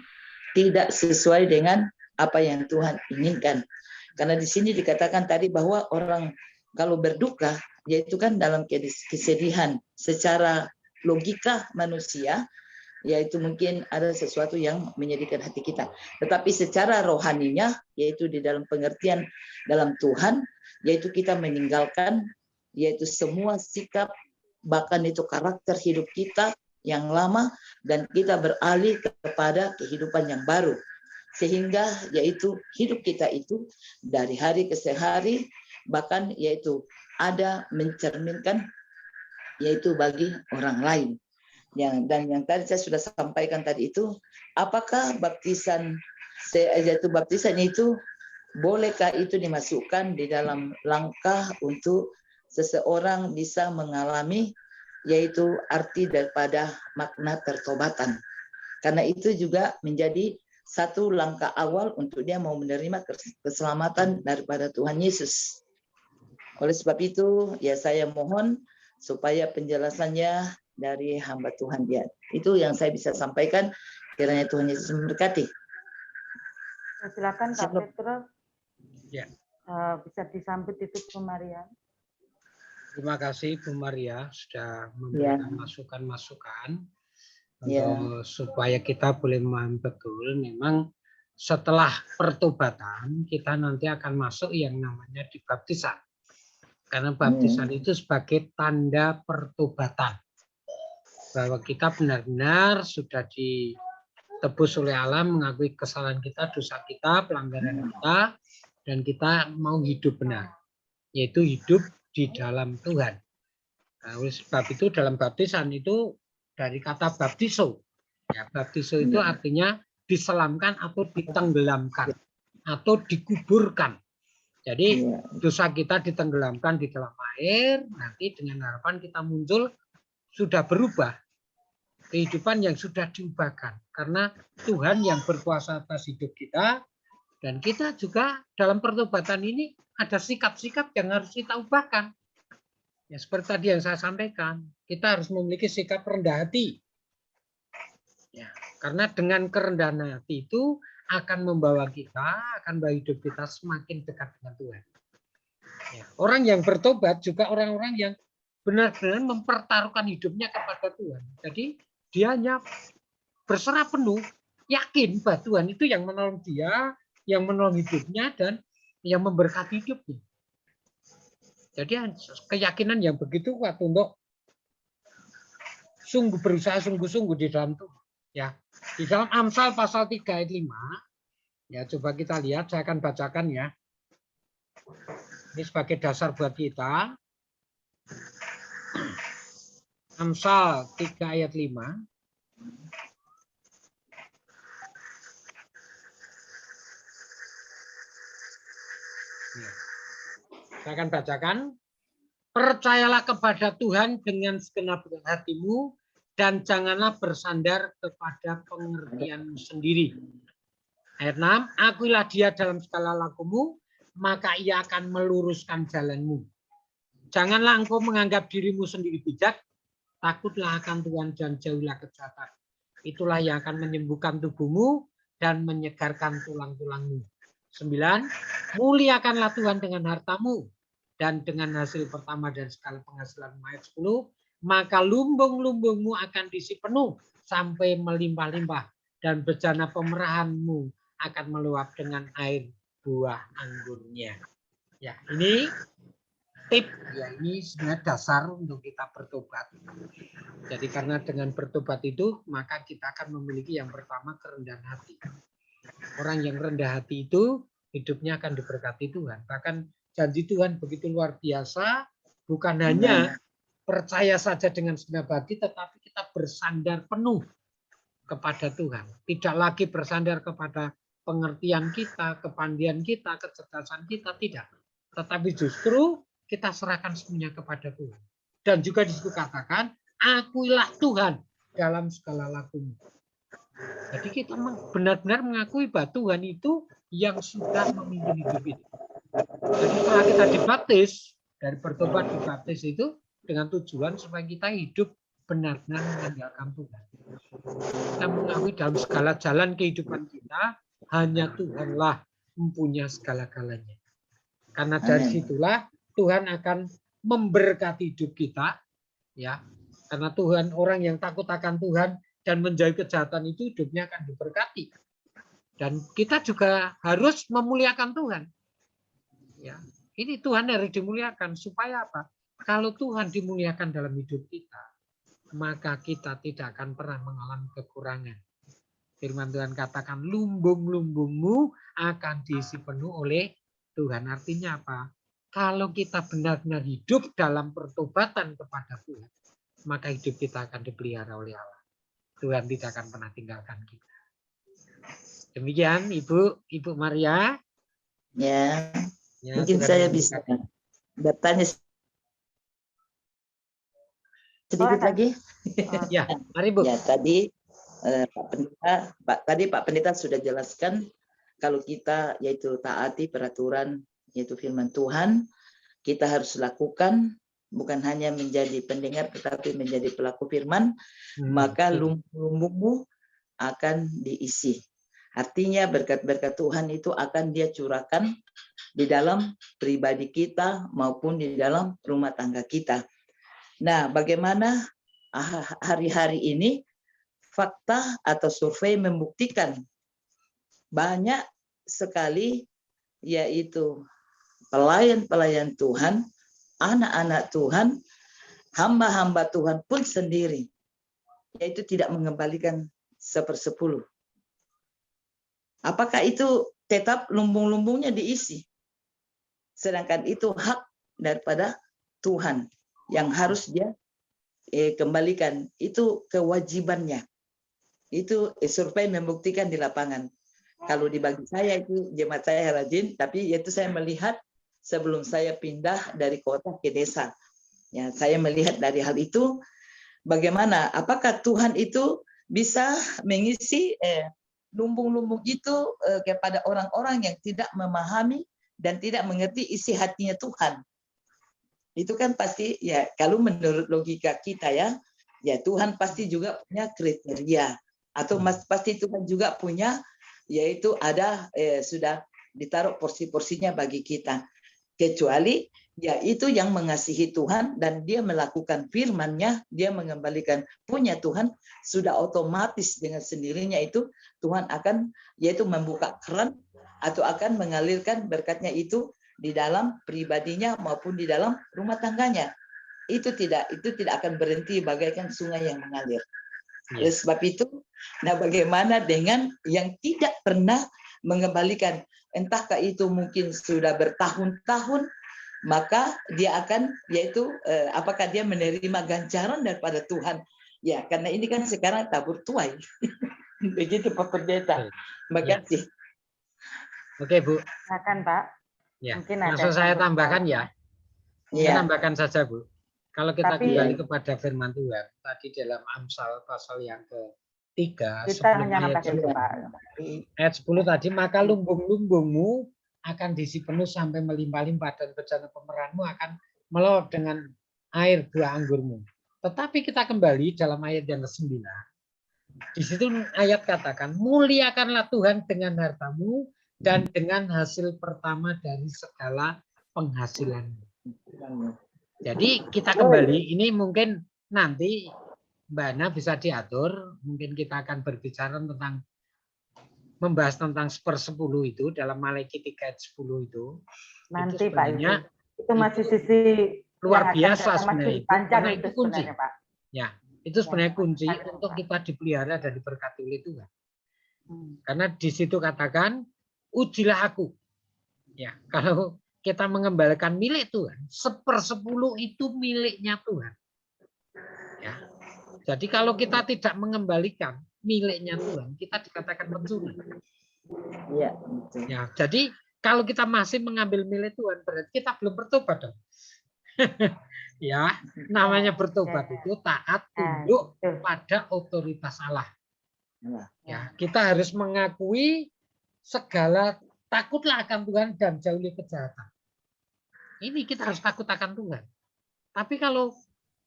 tidak sesuai dengan apa yang Tuhan inginkan. Karena di sini dikatakan tadi bahwa orang kalau berduka, yaitu kan dalam kesedihan, secara logika manusia, yaitu mungkin ada sesuatu yang menyedihkan hati kita. Tetapi secara rohaninya, yaitu di dalam pengertian dalam Tuhan, yaitu kita meninggalkan, yaitu semua sikap, bahkan itu karakter hidup kita yang lama, dan kita beralih kepada kehidupan yang baru. Sehingga yaitu hidup kita itu dari hari ke hari, bahkan yaitu ada mencerminkan yaitu bagi orang lain. Dan yang tadi saya sudah sampaikan tadi itu, apakah baptisan itu bolehkah itu dimasukkan di dalam langkah untuk seseorang bisa mengalami yaitu arti daripada makna pertobatan. Karena itu juga menjadi satu langkah awal untuk dia mau menerima keselamatan daripada Tuhan Yesus. Oleh sebab itu, ya saya mohon supaya penjelasannya dari hamba Tuhan dia. Itu yang saya bisa sampaikan. Kiranya Tuhan Yesus memberkati. Silakan Kak Petrus. Ya. Bisa disambut itu Bu Maria. Terima kasih Bu Maria sudah memberikan masukan-masukan. supaya kita boleh memahami betul, memang setelah pertobatan kita nanti akan masuk yang namanya dibaptisan. Karena baptisan itu sebagai tanda pertobatan. Bahwa kita benar-benar sudah ditebus oleh Allah, mengakui kesalahan kita, dosa kita, pelanggaran kita, dan kita mau hidup benar. Yaitu hidup di dalam Tuhan. Nah, oleh sebab itu dalam baptisan itu dari kata baptiso. Ya, baptiso itu artinya diselamkan atau ditenggelamkan atau dikuburkan. Jadi dosa kita ditenggelamkan di dalam air, nanti dengan harapan kita muncul sudah berubah. Kehidupan yang sudah diubahkan. Karena Tuhan yang berkuasa atas hidup kita, dan kita juga dalam pertobatan ini ada sikap-sikap yang harus kita ubahkan. Ya, seperti tadi yang saya sampaikan, kita harus memiliki sikap rendah hati. Ya, karena dengan kerendahan hati itu akan membawa hidup kita semakin dekat dengan Tuhan. Ya, orang yang bertobat juga orang-orang yang benar-benar mempertaruhkan hidupnya kepada Tuhan. Jadi dia hanya berserah penuh, yakin bahwa Tuhan itu yang menolong dia, yang menolong hidupnya, dan yang memberkati hidupnya. Jadi keyakinan yang begitu kuat untuk berusaha sungguh-sungguh di dalam Tuhan. Ya, di dalam Amsal pasal 3 ayat 5, ya coba kita lihat, saya akan bacakan ya. Ini sebagai dasar buat kita. Amsal 3 ayat 5. Saya akan bacakan. Percayalah kepada Tuhan dengan segenap hatimu, dan janganlah bersandar kepada pengertianmu sendiri. Ayat 6, akuilah dia dalam segala lakumu, maka ia akan meluruskan jalanmu. Janganlah engkau menganggap dirimu sendiri bijak, takutlah akan Tuhan dan jauhilah kejahatan. Itulah yang akan menyembuhkan tubuhmu dan menyegarkan tulang-tulangmu. 9, muliakanlah Tuhan dengan hartamu dan dengan hasil pertama dan segala penghasilan. Ayat 10, maka lumbung-lumbungmu akan diisi penuh sampai melimpah-limpah, dan bejana pemerahanmu akan meluap dengan air buah anggurnya. Ya, ini tip, ya ini sebenarnya dasar untuk kita bertobat. Jadi karena dengan bertobat itu, maka kita akan memiliki yang pertama kerendahan hati. Orang yang rendah hati itu hidupnya akan diberkati Tuhan. Bahkan janji Tuhan begitu luar biasa, bukan hanya percaya saja dengan segenap hati, tetapi kita bersandar penuh kepada Tuhan. Tidak lagi bersandar kepada pengertian kita, kepandaian kita, kecerdasan kita, tidak. Tetapi justru kita serahkan semuanya kepada Tuhan. Dan juga disitu katakan, akuilah Tuhan dalam segala lakumu. Jadi kita benar-benar mengakui bahwa Tuhan itu yang sudah memimpin hidup kita. Jadi setelah kita dibaptis, dari bertobat dibaptis itu dengan tujuan supaya kita hidup benar-benar mengandalkan Tuhan. Kita mengakui dalam segala jalan kehidupan kita, hanya Tuhanlah mempunyai segala-galanya. Karena dari situlah Tuhan akan memberkati hidup kita, ya. Karena Tuhan, orang yang takut akan Tuhan dan menjauhi kejahatan itu hidupnya akan diberkati. Dan kita juga harus memuliakan Tuhan. Ya, ini Tuhan harus dimuliakan supaya apa? Kalau Tuhan dimuliakan dalam hidup kita, maka kita tidak akan pernah mengalami kekurangan. Firman Tuhan katakan, lumbung-lumbungmu akan diisi penuh oleh Tuhan. Artinya apa? Kalau kita benar-benar hidup dalam pertobatan kepada Tuhan, maka hidup kita akan dipelihara oleh Allah. Tuhan tidak akan pernah tinggalkan kita. Demikian Ibu Maria. Ya, mungkin saya bisa bertanya sedikit lagi. Ya, mari Bu. Ya, tadi Pak Pendeta sudah jelaskan kalau kita yaitu taati peraturan yaitu firman Tuhan, kita harus lakukan, bukan hanya menjadi pendengar tetapi menjadi pelaku firman, maka lumbung-lumbungmu akan diisi. Artinya berkat-berkat Tuhan itu akan Dia curahkan di dalam pribadi kita maupun di dalam rumah tangga kita. Nah, bagaimana hari-hari ini fakta atau survei membuktikan banyak sekali yaitu pelayan-pelayan Tuhan, anak-anak Tuhan, hamba-hamba Tuhan pun sendiri, yaitu tidak mengembalikan 1/10. Apakah itu tetap lumbung-lumbungnya diisi? Sedangkan itu hak daripada Tuhan yang harus dia kembalikan. Itu kewajibannya. Itu survei membuktikan di lapangan. Kalau dibagi saya itu jemaat saya rajin, tapi itu saya melihat sebelum saya pindah dari kota ke desa. Ya, saya melihat dari hal itu bagaimana apakah Tuhan itu bisa mengisi lumbung-lumbung itu kepada orang-orang yang tidak memahami dan tidak mengerti isi hatinya Tuhan. Itu kan pasti ya kalau menurut logika kita ya Tuhan pasti juga punya kriteria atau pasti Tuhan juga punya yaitu ada sudah ditaruh porsi-porsinya bagi kita. Kecuali ya itu yang mengasihi Tuhan dan dia melakukan firman-Nya, dia mengembalikan punya Tuhan, sudah otomatis dengan sendirinya itu Tuhan akan yaitu membuka keran atau akan mengalirkan berkat-Nya itu di dalam pribadinya maupun di dalam rumah tangganya. Itu tidak akan berhenti bagaikan sungai yang mengalir. Oleh sebab itu, nah bagaimana dengan yang tidak pernah mengembalikan, entahkah itu mungkin sudah bertahun-tahun, maka dia akan yaitu apakah dia menerima ganjaran daripada Tuhan? Ya, karena ini kan sekarang tabur tuai. Begitu Pak Pendeta. Makasih. Oke, Bu. Silakan, Pak. Ya, Mungkin langsung ada saya yang tambahkan ya. Saya tambahkan saja, Bu. Kalau kita kembali kepada firman Tuhan, tadi dalam Amsal pasal yang ke-3, kita hanya nambah itu, Pak. Ayat 10 tadi, maka lumbung-lumbungmu akan diisi penuh sampai melimpah-limpah dan bejana pemeranmu akan melot dengan air buah anggurmu. Tetapi kita kembali dalam ayat yang ke-9. Di situ ayat katakan, muliakanlah Tuhan dengan hartamu dan dengan hasil pertama dari segala penghasilanmu. Jadi kita kembali, ini mungkin nanti Mbak Ana bisa diatur, mungkin kita akan berbicara tentang membahas tentang 1/10 itu dalam Malaikat 3 ayat 10 itu. Nanti itu Pak itu masih sisi luar biasa sebenarnya itu, panjang karena itu kunci. Pak. Ya, itu sebenarnya kunci untuk kita dipelihara dan diberkati oleh Tuhan. Karena di situ katakan, ujilah aku. Ya, kalau kita mengembalikan milik Tuhan, 1/10 itu miliknya Tuhan. Ya. Jadi kalau kita tidak mengembalikan miliknya Tuhan, kita dikatakan pencuri. Ya, ya, jadi kalau kita masih mengambil milik Tuhan, berarti kita belum bertobat dong. Ya, namanya bertobat itu taat tunduk pada otoritas Allah. Ya, kita harus mengakui segala takutlah akan Tuhan dan jauhi kejahatan. Ini kita harus takut akan Tuhan. Tapi kalau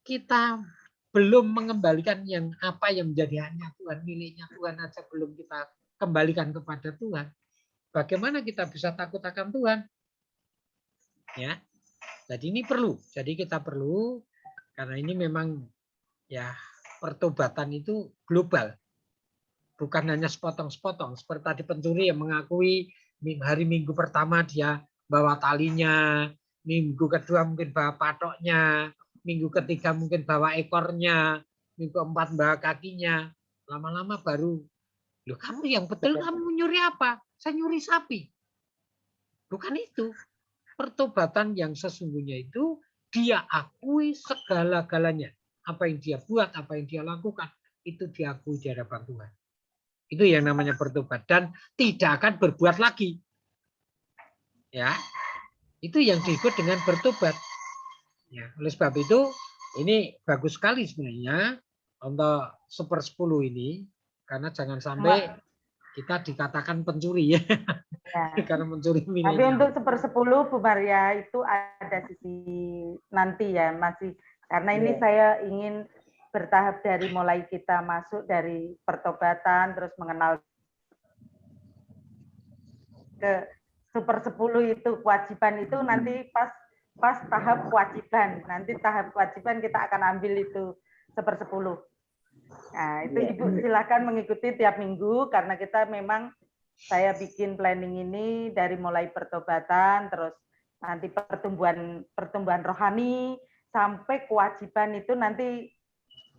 kita belum mengembalikan yang apa yang menjadi haknya Tuhan, miliknya Tuhan aja belum kita kembalikan kepada Tuhan, bagaimana kita bisa takut akan Tuhan? Ya, jadi ini perlu. Jadi kita perlu karena ini memang ya pertobatan itu global, bukan hanya sepotong-sepotong. Seperti tadi pencuri yang mengakui hari Minggu pertama dia bawa talinya, Minggu kedua mungkin bawa patoknya, Minggu ketiga mungkin bawa ekornya, Minggu keempat bawa kakinya. Lama-lama baru, loh kamu yang betul kamu nyuri apa? Saya nyuri sapi. Bukan itu. Pertobatan yang sesungguhnya itu dia akui segala-galanya. Apa yang dia buat, apa yang dia lakukan, itu diakui di hadapan Tuhan. Itu yang namanya bertobat. Dan tidak akan berbuat lagi. Ya, itu yang disebut dengan bertobat. Ya, oleh sebab itu ini bagus sekali sebenarnya untuk 1/10 ini karena jangan sampai kita dikatakan pencuri ya. Karena mencuri miliknya. Tapi untuk 1/10 Bu Maria itu ada sisi nanti ya masih karena ini saya ingin bertahap dari mulai kita masuk dari pertobatan terus mengenal ke 1/10 itu kewajiban itu nanti pas tahap kewajiban. Nanti tahap kewajiban kita akan ambil itu 1/10. Nah, itu Iya. Ibu silakan mengikuti tiap minggu karena kita memang saya bikin planning ini dari mulai pertobatan, terus nanti pertumbuhan rohani sampai kewajiban itu nanti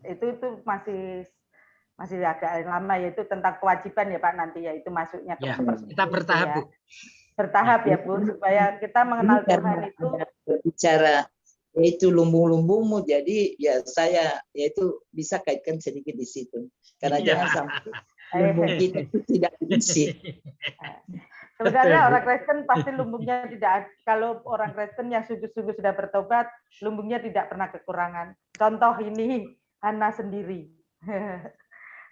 itu masih agak lama, yaitu tentang kewajiban ya Pak nanti ya itu masuknya ke Ya, seperti kita itu bertahap, ya. Bu. Bertahap ya Bu supaya kita mengenal Ini karena Tuhan itu Anda berbicara yaitu lumbung-lumbungmu, jadi ya saya yaitu bisa kaitkan sedikit di situ. Karena Iya. jangan sampai lumbung kita itu tidak diisi. sebenarnya Betul, Bu. orang Kristen pasti lumbungnya tidak, kalau orang Kristen yang sungguh-sungguh sudah bertobat, lumbungnya tidak pernah kekurangan. Contoh ini Hana sendiri.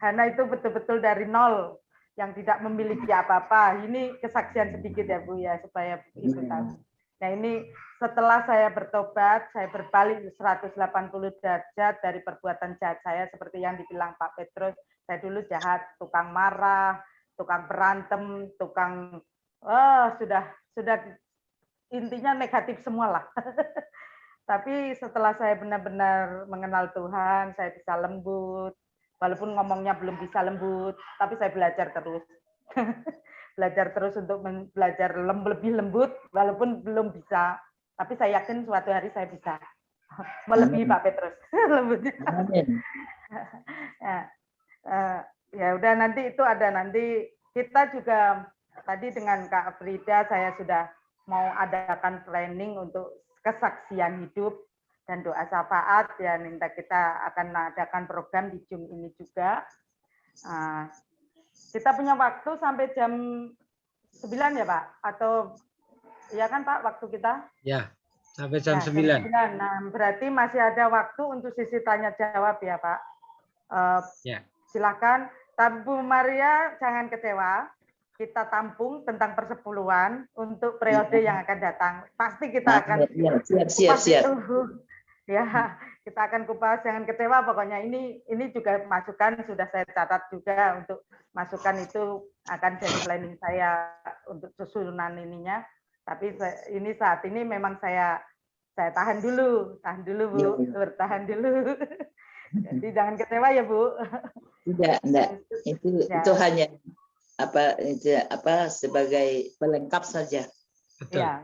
Hana itu betul-betul dari nol, yang tidak memiliki apa-apa. Ini kesaksian sedikit ya Bu ya, supaya Ibu tahu. Nah ini setelah saya bertobat, saya berbalik 180 derajat dari perbuatan jahat saya, seperti yang dibilang Pak Petrus. Saya dulu jahat, tukang marah, tukang berantem, tukang sudah intinya negatif semua lah. Tapi setelah saya benar-benar mengenal Tuhan, saya bisa lembut. Walaupun ngomongnya belum bisa lembut, tapi saya belajar terus. Belajar terus untuk belajar lebih lembut, walaupun belum bisa. Tapi saya yakin suatu hari saya bisa. Melebihi Pak Petrus. Lembutnya. Amin. Ya udah nanti itu ada nanti kita juga tadi dengan Kak Frida saya sudah mau adakan planning untuk kesaksian hidup dan doa syafaat ya, minta kita akan adakan program di Zoom ini juga. Kita punya waktu sampai jam 9 ya Pak? Atau ya kan Pak waktu kita? Ya, sampai jam Ya, 9. Nah, berarti masih ada waktu untuk sisi tanya jawab ya Pak. Ya. Silakan. Bu Maria jangan kecewa. Kita tampung tentang persepuluhan untuk periode yang akan datang. Pasti kita akan siap. Ya, kita akan kupas, jangan kecewa pokoknya. Ini juga masukan sudah saya catat juga untuk masukan itu akan jadi planning saya untuk susunan ininya. Tapi ini saat ini memang saya tahan dulu Bu, bertahan dulu. Jadi jangan kecewa ya Bu. Tidak. Itu hanya sebagai pelengkap saja. Betul. Ya.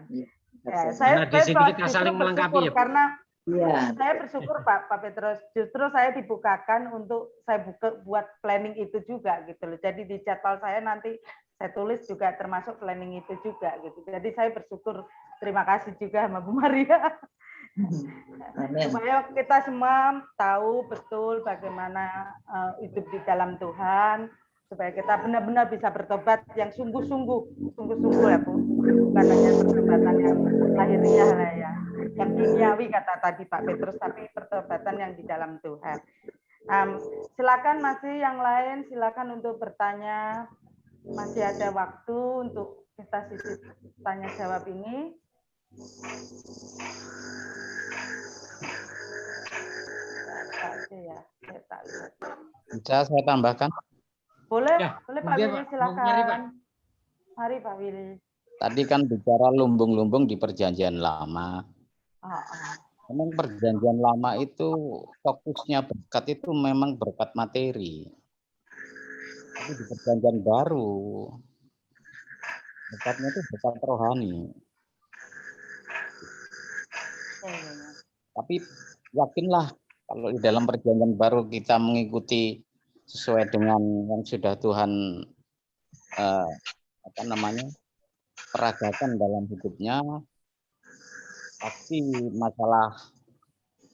Karena di sini kita saling melengkapi ya, Bu. Karena ya. saya bersyukur Pak Petrus, justru saya dibukakan untuk saya buat planning itu juga gitu loh. Jadi di jadwal saya nanti saya tulis juga termasuk planning itu juga gitu. Jadi saya bersyukur, terima kasih juga sama Bu Maria. Amen. Supaya kita semua tahu betul bagaimana hidup di dalam Tuhan, supaya kita benar-benar bisa bertobat yang sungguh-sungguh ya Bu, bukan hanya pertobatan yang lahiriah lah ya, yang duniawi kata tadi Pak Petrus, tapi pertobatan yang di dalam Tuhan. Silakan masih yang lain, silakan untuk bertanya, masih ada waktu untuk kita sisi tanya jawab ini. Bisa saya tambahkan? Boleh, Ya, boleh Pak Willy, silakan. Mari Pak Willy. Tadi kan bicara lumbung-lumbung di perjanjian lama. Memang perjanjian lama itu fokusnya berkat itu memang berkat materi. Tapi di perjanjian baru berkatnya itu berkat rohani. Tapi yakinlah kalau di dalam perjanjian baru kita mengikuti sesuai dengan yang sudah Tuhan peragakan dalam hidupnya, pasti masalah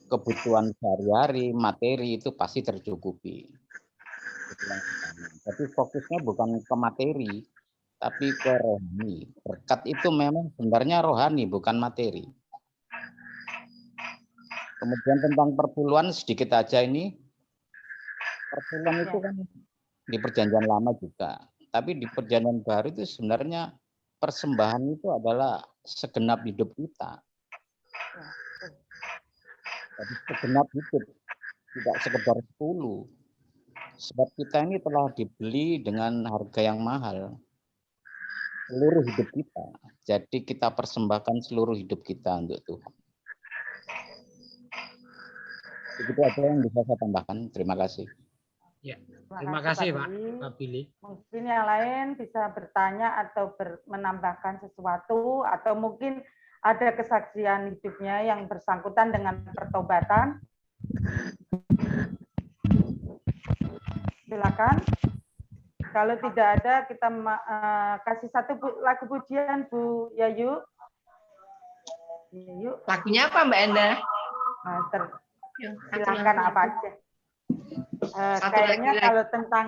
kebutuhan sehari-hari, materi itu pasti tercukupi. Jadi fokusnya bukan ke materi, tapi ke rohani. Berkat itu memang sebenarnya rohani, bukan materi. Kemudian tentang perpuluhan sedikit aja ini. Perpuluhan itu kan di perjanjian lama juga. Tapi di perjanjian baru itu sebenarnya persembahan itu adalah segenap hidup kita. Jadi segenap hidup, tidak sekedar 10. Sebab kita ini telah dibeli dengan harga yang mahal. Seluruh hidup kita. Jadi kita persembahkan seluruh hidup kita untuk Tuhan. Begitu aja yang bisa saya tambahkan. Terima kasih. Ya, terima kasih Pak Billy. Mungkin yang lain bisa bertanya atau menambahkan sesuatu, atau mungkin ada kesaksian hidupnya yang bersangkutan dengan pertobatan. Silakan. Kalau tidak ada, kita kasih satu lagu pujian Bu Yayu. Yayu. Lagunya apa Mbak Enda? Silakan apa aja. Kayaknya kalau tentang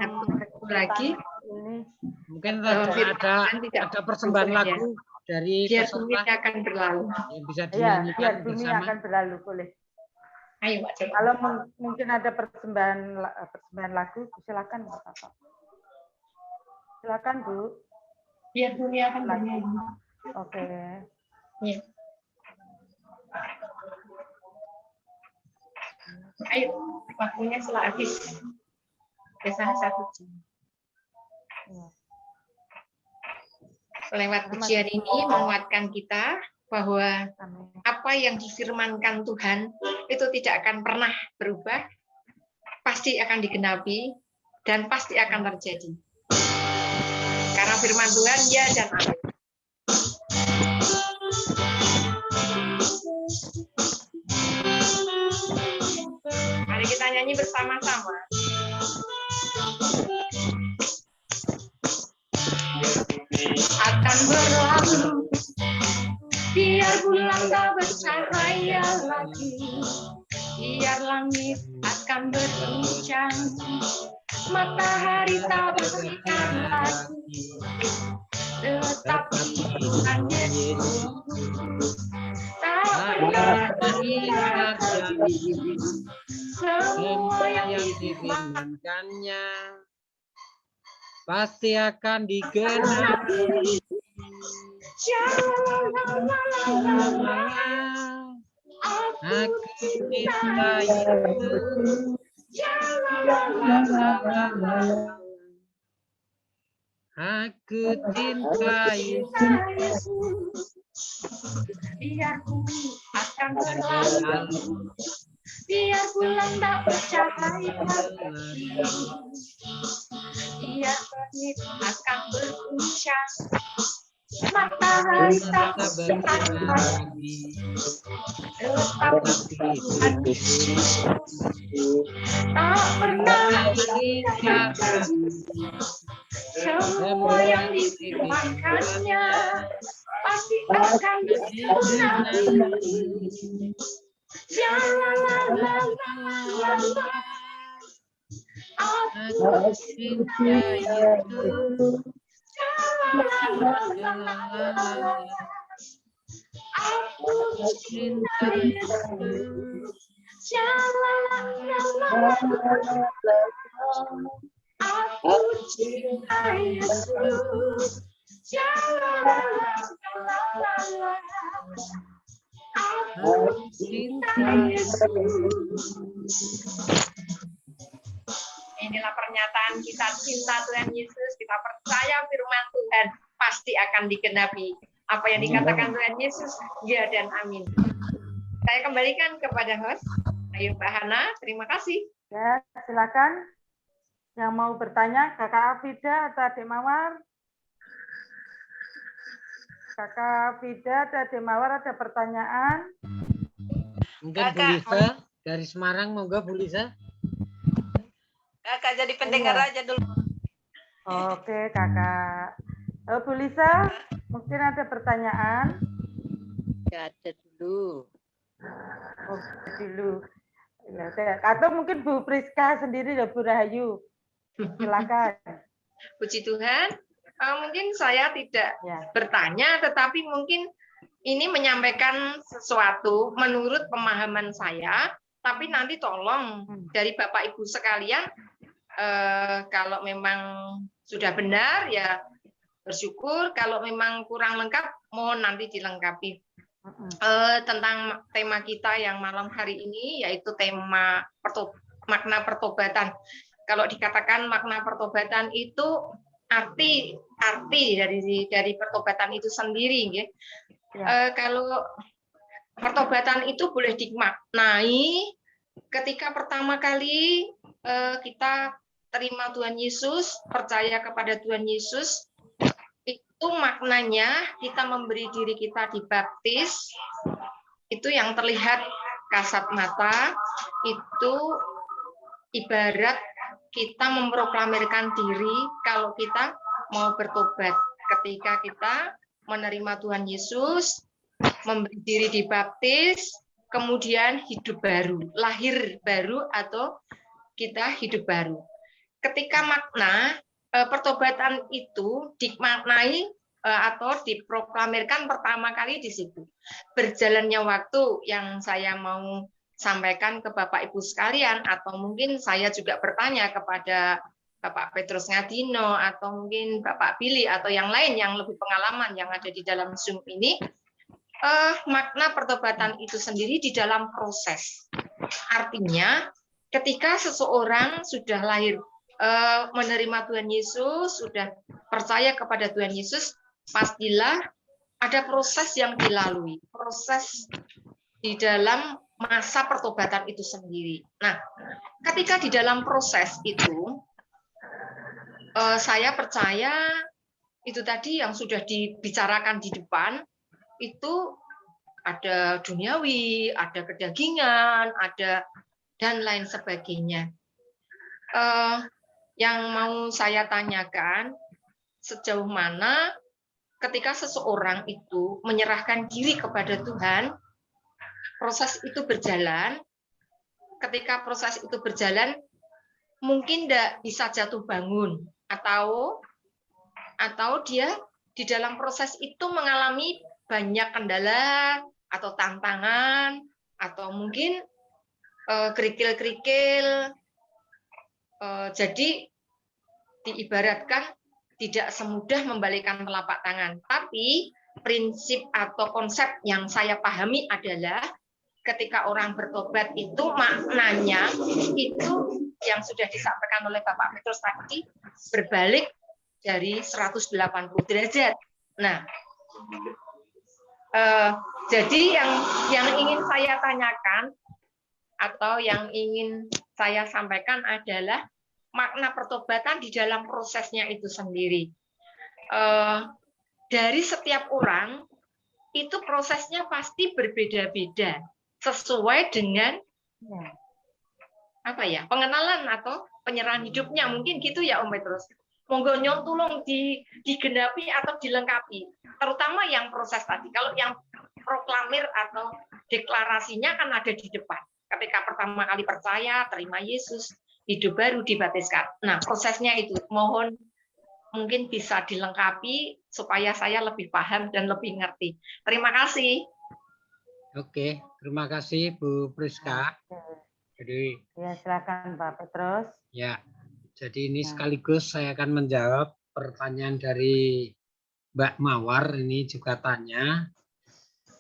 lagi ini mungkin ada persembahan lagu dari biar peserta bumi akan berlalu. yang bisa ya, dinyanyikan biar bumi bersama. akan berlalu, boleh. Ayo Pak coba. Kalau mungkin ada persembahan lagu, silakan Bapak. Silakan Bu. Biar bumi akan berlalu. Oke. Ya. Ayo, waktunya setelah habis. Biasanya 1 jam. Lewat pujian ini menguatkan kita bahwa apa yang difirmankan Tuhan itu tidak akan pernah berubah, pasti akan digenapi, dan pasti akan terjadi. Karena firman Tuhan ya dan amin. Mari kita nyanyi bersama-sama. Akan berlalu, biar bulan tak bercahaya lagi, biar langit akan berbincang, matahari tak bersinar lagi, tetapi Tuhan Yesus tak pernah terjadi. Semua yang difirmankannya pasti akan digenapi. Aku cinta Yesus. Aku cinta Yesus. Biar bumi akan berlalu, biar bulan tak bercahaya lagi, biar langit akan berguncang, matahari tak bersinar lagi, tetapi Tuhan Yesus tak pernah terjadi. Semua yang difirmankannya pasti akan digenapi. Aku cinta Yesus. Aku cinta Yesus. Aku cinta Yesus. Aku cinta Yesus. Inilah pernyataan kita cinta Tuhan Yesus. Kita percaya firman Tuhan pasti akan digenapi. Apa yang dikatakan Tuhan Yesus, ya dan amin. Saya kembalikan kepada host. Ayo Mbak Hana, terima kasih. Ya, silakan. Yang mau bertanya, Kakak Afida atau Adik Mawar? Kakak Afida atau Adik Mawar ada pertanyaan? Mungkin Bu Lisa dari Semarang, monggo Bu Lisa. Kakak jadi pendengar aja dulu. Oke, Kakak. Bu Lisa, mungkin ada pertanyaan? Ya, ada dulu. Oh, dulu. Ya, atau mungkin Bu Priska sendiri ya, Bu Rahayu. Silakan. Puji Tuhan. Mungkin saya tidak bertanya, tetapi mungkin ini menyampaikan sesuatu menurut pemahaman saya. Tapi nanti tolong dari Bapak Ibu sekalian, kalau memang sudah benar ya bersyukur, kalau memang kurang lengkap mohon nanti dilengkapi. Tentang tema kita yang malam hari ini yaitu tema makna pertobatan. Kalau dikatakan makna pertobatan itu arti dari pertobatan itu sendiri, ya. Kalau pertobatan itu boleh dimaknai ketika pertama kali kita terima Tuhan Yesus, percaya kepada Tuhan Yesus, itu maknanya kita memberi diri kita dibaptis, itu yang terlihat kasat mata, itu ibarat kita memproklamirkan diri kalau kita mau bertobat. Ketika kita menerima Tuhan Yesus, memberi diri dibaptis, kemudian hidup baru, lahir baru atau kita hidup baru. Ketika makna pertobatan itu dimaknai atau diproklamirkan pertama kali di situ. Berjalannya waktu yang saya mau sampaikan ke Bapak Ibu sekalian, atau mungkin saya juga bertanya kepada Bapak Petrus Ngadino, atau mungkin Bapak Billy, atau yang lain yang lebih pengalaman yang ada di dalam Zoom ini, makna pertobatan itu sendiri di dalam proses. Artinya, ketika seseorang sudah lahir, menerima Tuhan Yesus, sudah percaya kepada Tuhan Yesus, pastilah ada proses yang dilalui, proses di dalam masa pertobatan itu sendiri. Nah, ketika di dalam proses itu, saya percaya itu tadi yang sudah dibicarakan di depan, itu ada duniawi, ada kedagingan, ada dan lain sebagainya. Yang mau saya tanyakan, sejauh mana ketika seseorang itu menyerahkan diri kepada Tuhan, proses itu berjalan. Ketika proses itu berjalan, mungkin tidak bisa jatuh bangun, atau dia di dalam proses itu mengalami banyak kendala atau tantangan, atau mungkin kerikil-kerikil. Jadi diibaratkan tidak semudah membalikkan telapak tangan. Tapi prinsip atau konsep yang saya pahami adalah ketika orang bertobat itu maknanya itu yang sudah disampaikan oleh Bapak Petrus tadi, berbalik dari 180 derajat. Nah, jadi yang ingin saya tanyakan atau yang ingin saya sampaikan adalah makna pertobatan di dalam prosesnya itu sendiri. Dari setiap orang itu prosesnya pasti berbeda-beda sesuai dengan pengenalan atau penyerahan hidupnya, mungkin gitu ya Om Petrus. Monggo nyon tulung digenapi atau dilengkapi, terutama yang proses tadi. Kalau yang proklamir atau deklarasinya kan ada di depan. Ketika pertama kali percaya, terima Yesus, hidup baru, dibaptiskan. Nah, prosesnya itu mohon mungkin bisa dilengkapi supaya saya lebih paham dan lebih ngerti. Terima kasih. Oke, terima kasih Bu Priska. Jadi ya, silakan Pak Petrus. Ya, jadi ini sekaligus saya akan menjawab pertanyaan dari Mbak Mawar. Ini juga tanya,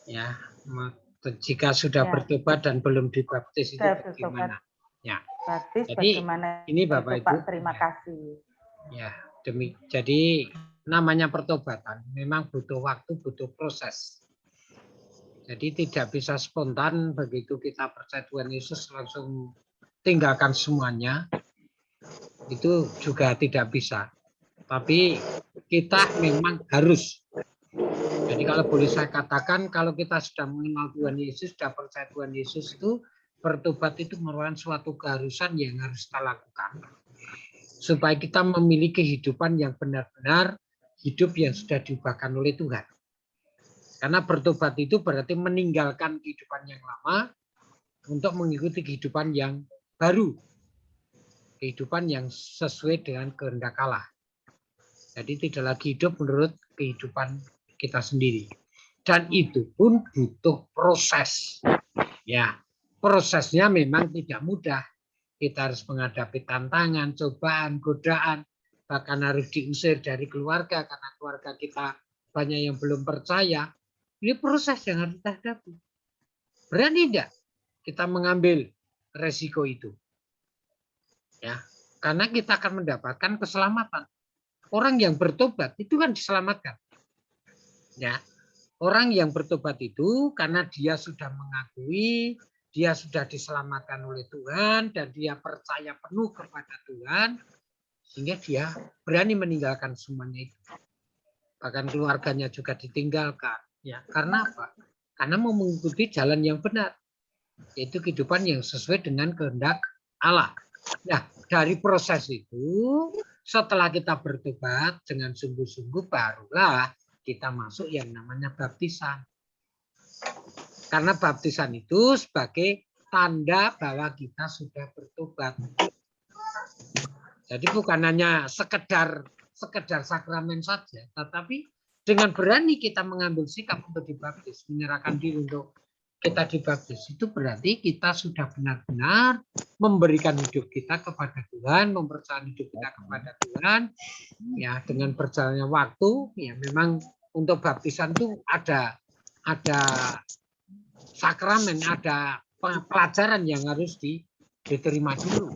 ya, jika sudah bertobat dan belum dibaptis itu bagaimana? Ya. Baptis Jadi bagaimana? ini Bapak Ibu. Terima kasih. Ya, jadi namanya pertobatan memang butuh waktu, butuh proses. Jadi tidak bisa spontan begitu kita percaya Tuhan Yesus langsung tinggalkan semuanya. Itu juga tidak bisa. Tapi kita memang harus. Jadi kalau boleh saya katakan, kalau kita sudah mengenal Tuhan Yesus, sudah percaya Tuhan Yesus, itu bertobat itu merupakan suatu keharusan yang harus kita lakukan. Supaya kita memiliki kehidupan yang benar-benar hidup yang sudah diubahkan oleh Tuhan. Karena bertobat itu berarti meninggalkan kehidupan yang lama untuk mengikuti kehidupan yang baru. Kehidupan yang sesuai dengan kehendak Allah. Jadi tidak lagi hidup menurut kehidupan kita sendiri. Dan itu pun butuh proses. Ya, prosesnya memang tidak mudah. Kita harus menghadapi tantangan, cobaan, godaan, bahkan harus diusir dari keluarga karena keluarga kita banyak yang belum percaya. Ini proses yang harus kita hadapi. Berani tidak kita mengambil resiko itu? Ya, karena kita akan mendapatkan keselamatan. Orang yang bertobat itu kan diselamatkan. Ya, orang yang bertobat itu karena dia sudah mengakui, dia sudah diselamatkan oleh Tuhan dan dia percaya penuh kepada Tuhan, Sehingga dia berani meninggalkan semuanya itu. Bahkan keluarganya juga ditinggalkan. Ya, karena apa? Karena mau mengikuti jalan yang benar, yaitu kehidupan yang sesuai dengan kehendak Allah. Nah, dari proses itu, setelah kita bertobat dengan sungguh-sungguh, barulah kita masuk yang namanya baptisan. Karena baptisan itu sebagai tanda bahwa kita sudah bertobat. Jadi bukan hanya sekedar sakramen saja, tetapi dengan berani kita mengambil sikap untuk dibaptis, menyerahkan diri untuk kita dibaptis, itu berarti kita sudah benar-benar memberikan hidup kita kepada Tuhan, mempercayakan hidup kita kepada Tuhan. Ya, dengan berjalannya waktu, ya memang untuk baptisan itu ada sakramen, ada pelajaran yang harus diterima dulu.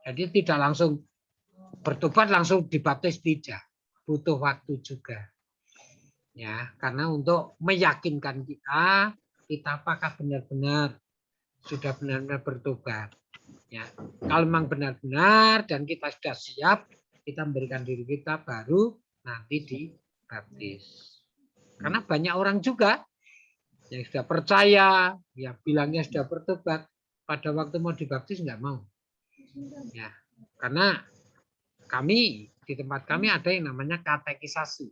Jadi tidak langsung bertobat langsung dibaptis, tidak, butuh waktu juga. Ya, karena untuk meyakinkan kita apakah benar-benar sudah benar-benar bertobat. Ya, kalau memang benar-benar dan kita sudah siap, kita memberikan diri kita, baru nanti dibaptis. Karena banyak orang juga yang sudah percaya, ya bilangnya sudah bertobat, pada waktu mau dibaptis nggak mau. Ya, karena kami di tempat kami ada yang namanya katekisasi.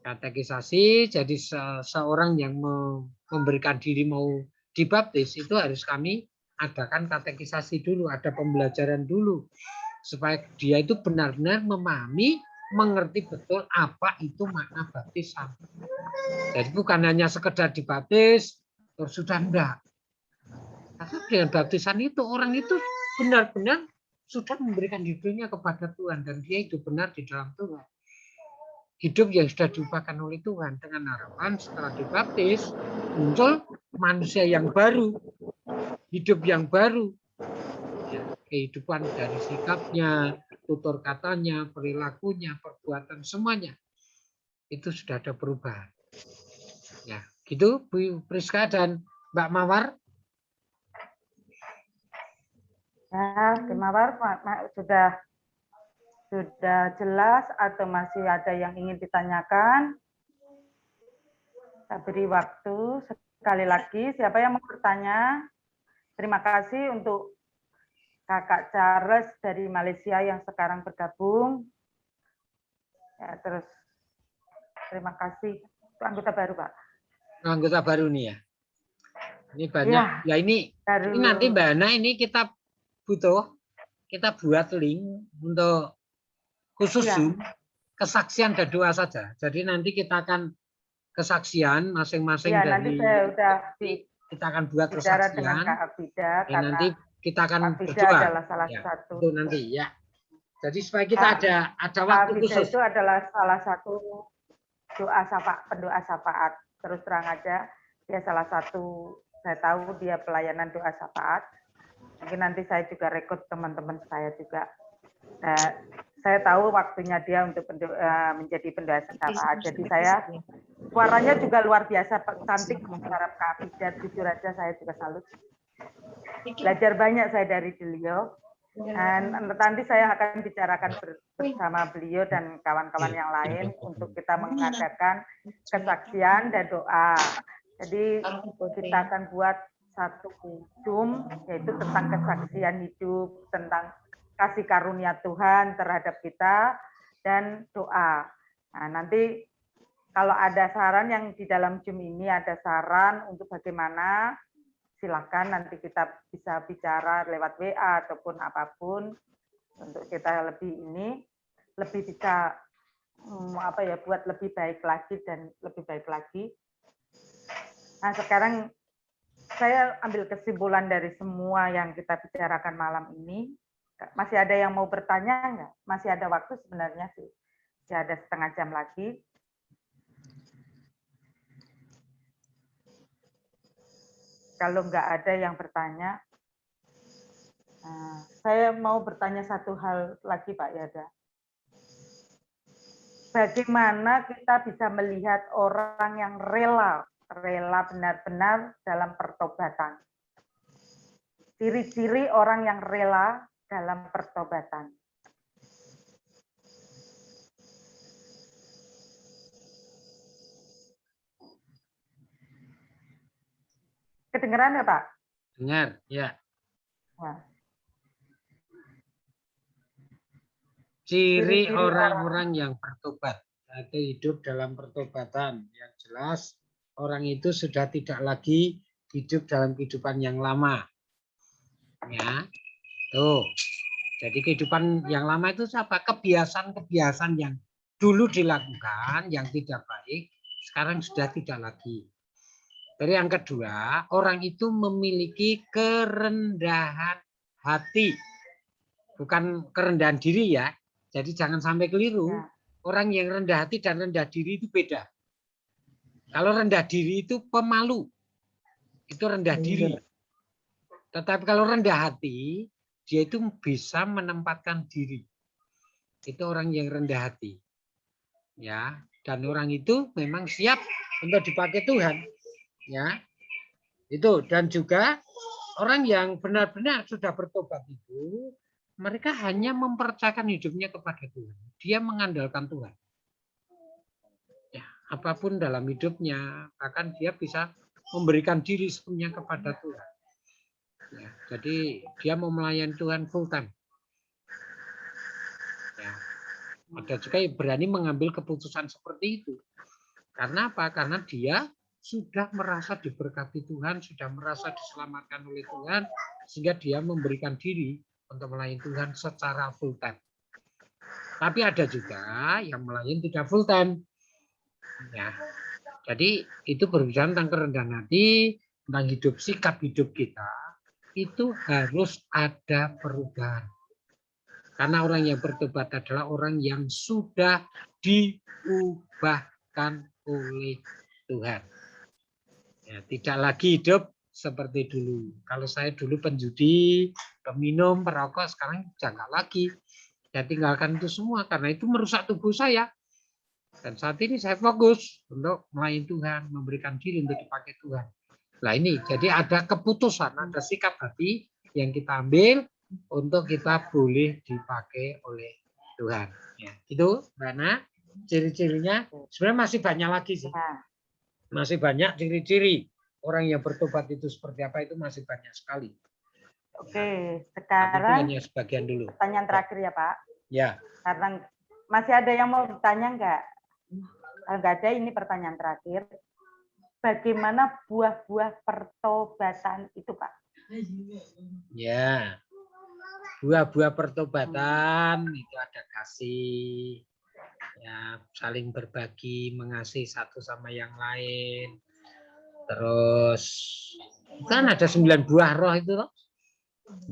Katekisasi, jadi seorang yang memberikan diri mau dibaptis itu harus kami adakan katekisasi dulu, ada pembelajaran dulu supaya dia itu benar-benar memahami, mengerti betul apa itu makna baptisan. Jadi bukan hanya sekedar dibaptis terus sudah enggak. Tapi dengan baptisan itu orang itu benar-benar sudah memberikan hidupnya kepada Tuhan dan dia hidup benar di dalam Tuhan. Hidup yang sudah diubahkan oleh Tuhan, dengan harapan setelah dibaptis muncul manusia yang baru, hidup yang baru, ya, kehidupan dari sikapnya, tutur katanya, perilakunya, perbuatan, semuanya itu sudah ada perubahan. Ya, gitu Bu Priska dan Mbak Mawar. Ya, Mawar sudah jelas atau masih ada yang ingin ditanyakan? Saya beri waktu sekali lagi. Siapa yang mau bertanya? Terima kasih untuk Kakak Charles dari Malaysia yang sekarang bergabung. Ya, terus terima kasih. Itu anggota baru, Pak. Anggota baru nih ya. Ini banyak. Ya, ini nanti Mbak Ana ini kita buat link untuk khusus Zoom, kesaksian dan doa saja. Jadi nanti kita akan kesaksian masing-masing dari kita akan buat kesaksian dengan Kak Abida, dan nanti kita akan berdoa adalah salah satu itu nanti ya. Jadi supaya kita ada waktu khusus. Itu adalah salah satu pendoa syafaat. Terus terang aja dia salah satu, saya tahu dia pelayanan doa syafaat. Mungkin nanti saya juga rekrut teman-teman saya juga. Saya tahu waktunya dia untuk menjadi pendoa syafaat. Jadi saya suaranya juga luar biasa cantik mengharap Kak Abida. Jujur aja saya juga salut. Belajar banyak saya dari beliau. Dan nanti saya akan bicarakan bersama beliau dan kawan-kawan yang lain untuk kita mengadakan kesaksian dan doa. Jadi kita akan buat satu Zoom yaitu tentang kesaksian hidup, tentang kasih karunia Tuhan terhadap kita, dan doa. Nah, nanti kalau ada saran yang di dalam Zoom ini ada saran untuk bagaimana, silakan nanti kita bisa bicara lewat WA ataupun apapun untuk kita lebih bisa buat lebih baik lagi dan lebih baik lagi. Nah, sekarang saya ambil kesimpulan dari semua yang kita bicarakan malam ini. Masih ada yang mau bertanya nggak? Masih ada waktu sebenarnya sih. Masih ada setengah jam lagi. Kalau nggak ada yang bertanya, saya mau bertanya satu hal lagi, Pak Yada. Bagaimana kita bisa melihat orang yang rela benar-benar dalam pertobatan? Ciri-ciri orang yang rela dalam pertobatan. Kedengeran ya, Pak? Dengar, ya. Nah, Ciri Ciri-ciri orang-orang yang bertobat atau hidup dalam pertobatan yang jelas orang itu sudah tidak lagi hidup dalam kehidupan yang lama. Ya, tuh. Jadi kehidupan yang lama itu apa? Kebiasaan-kebiasaan yang dulu dilakukan yang tidak baik sekarang sudah tidak lagi. Terus yang kedua, orang itu memiliki kerendahan hati. Bukan kerendahan diri ya. Jadi jangan sampai keliru. Ya. Orang yang rendah hati dan rendah diri itu beda. Kalau rendah diri itu pemalu. Itu rendah diri. Tetapi kalau rendah hati, dia itu bisa menempatkan diri. Itu orang yang rendah hati. Ya, dan orang itu memang siap untuk dipakai Tuhan. Ya. Itu dan juga orang yang benar-benar sudah bertobat itu mereka hanya mempercayakan hidupnya kepada Tuhan. Dia mengandalkan Tuhan. Ya, apapun dalam hidupnya, bahkan dia bisa memberikan diri sepenuhnya kepada Tuhan. Ya, jadi dia mau melayani Tuhan full time. Ya, ada juga yang berani mengambil keputusan seperti itu. Karena apa? Karena dia sudah merasa diberkati Tuhan, sudah merasa diselamatkan oleh Tuhan, sehingga dia memberikan diri untuk melayani Tuhan secara full time. Tapi ada juga yang melayani tidak full time. Ya, jadi itu berbicara tentang kerendahan hati, tentang hidup, sikap hidup kita. Itu harus ada perubahan. Karena orang yang bertobat adalah orang yang sudah diubahkan oleh Tuhan. Ya, tidak lagi hidup seperti dulu. Kalau saya dulu penjudi, peminum, perokok, sekarang jangan lagi. Saya tinggalkan itu semua karena itu merusak tubuh saya. Dan saat ini saya fokus untuk melayani Tuhan, memberikan diri untuk dipakai Tuhan. Nah ini, jadi ada keputusan, ada sikap hati yang kita ambil untuk kita boleh dipakai oleh Tuhan. Ya, itu mana ciri-cirinya. Sebenarnya masih banyak lagi sih. Masih banyak ciri-ciri orang yang bertobat itu seperti apa itu masih banyak sekali. Oke, Tapi itu sekarang hanya sebagian dulu. pertanyaan terakhir ya, Pak. Ya. Karena masih ada yang mau bertanya enggak? Kalau enggak ada, ini pertanyaan terakhir. Bagaimana buah-buah pertobatan itu, Pak? Ya. Buah-buah pertobatan itu ada kasih, ya, saling berbagi, mengasihi satu sama yang lain. Terus kan ada 9 buah roh itu loh.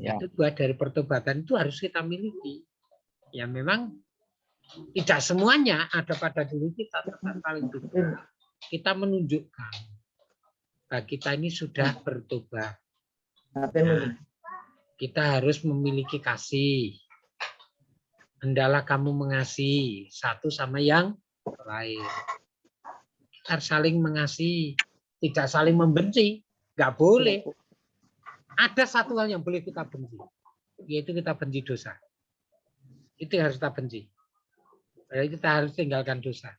Ya. Itu buah dari pertobatan itu harus kita miliki. Ya memang tidak semuanya ada pada diri kita, tetapi paling tidak kita menunjukkan bahwa kita ini sudah bertobat. Nah, kita harus memiliki kasih. Hendaklah kamu mengasihi satu sama yang lain. Kita harus saling mengasihi, tidak saling membenci. Nggak boleh. Ada satu hal yang boleh kita benci, yaitu kita benci dosa. Itu yang harus kita benci. Jadi kita harus tinggalkan dosa.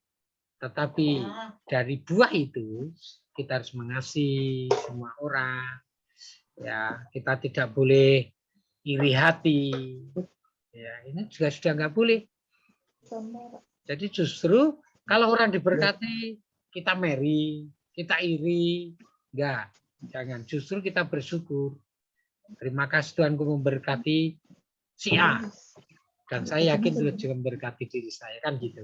Tetapi dari buah itu kita harus mengasihi semua orang. Ya, kita tidak boleh iri hati. Ya, ini juga sudah nggak boleh. Jadi justru kalau orang diberkati kita meri, kita iri, enggak. Jangan. Justru kita bersyukur. Terima kasih Tuhanku memberkati si A. Dan saya yakin Tuhan juga memberkati diri saya, kan gitu.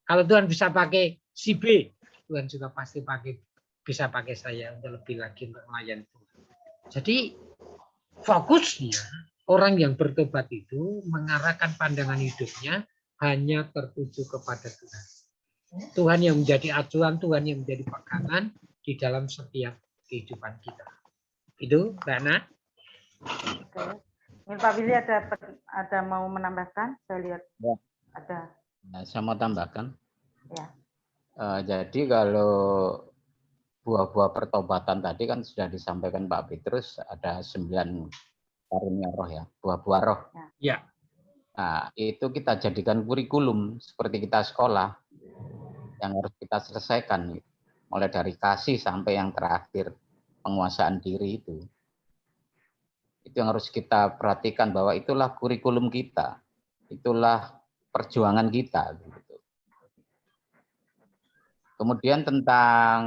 Kalau Tuhan bisa pakai si B, Tuhan juga pasti bisa pakai saya untuk lebih lagi untuk melayani Tuhan. Jadi fokusnya orang yang bertobat itu mengarahkan pandangan hidupnya hanya tertuju kepada Tuhan. Tuhan yang menjadi acuan, Tuhan yang menjadi pegangan di dalam setiap kehidupan kita. Itu, Mbak Ana. Oke. Ini Pak Willy ada mau menambahkan? Saya lihat Ya. ada. Nah, saya mau tambahkan. Ya. Jadi kalau buah-buah pertobatan tadi kan sudah disampaikan Pak Petrus ada 9 karunia roh ya, buah-buah roh. Ya. Nah, itu kita jadikan kurikulum seperti kita sekolah yang harus kita selesaikan, mulai dari kasih sampai yang terakhir. penguasaan diri itu. Itu yang harus kita perhatikan, bahwa itulah kurikulum kita, itulah perjuangan kita. Gitu. Kemudian tentang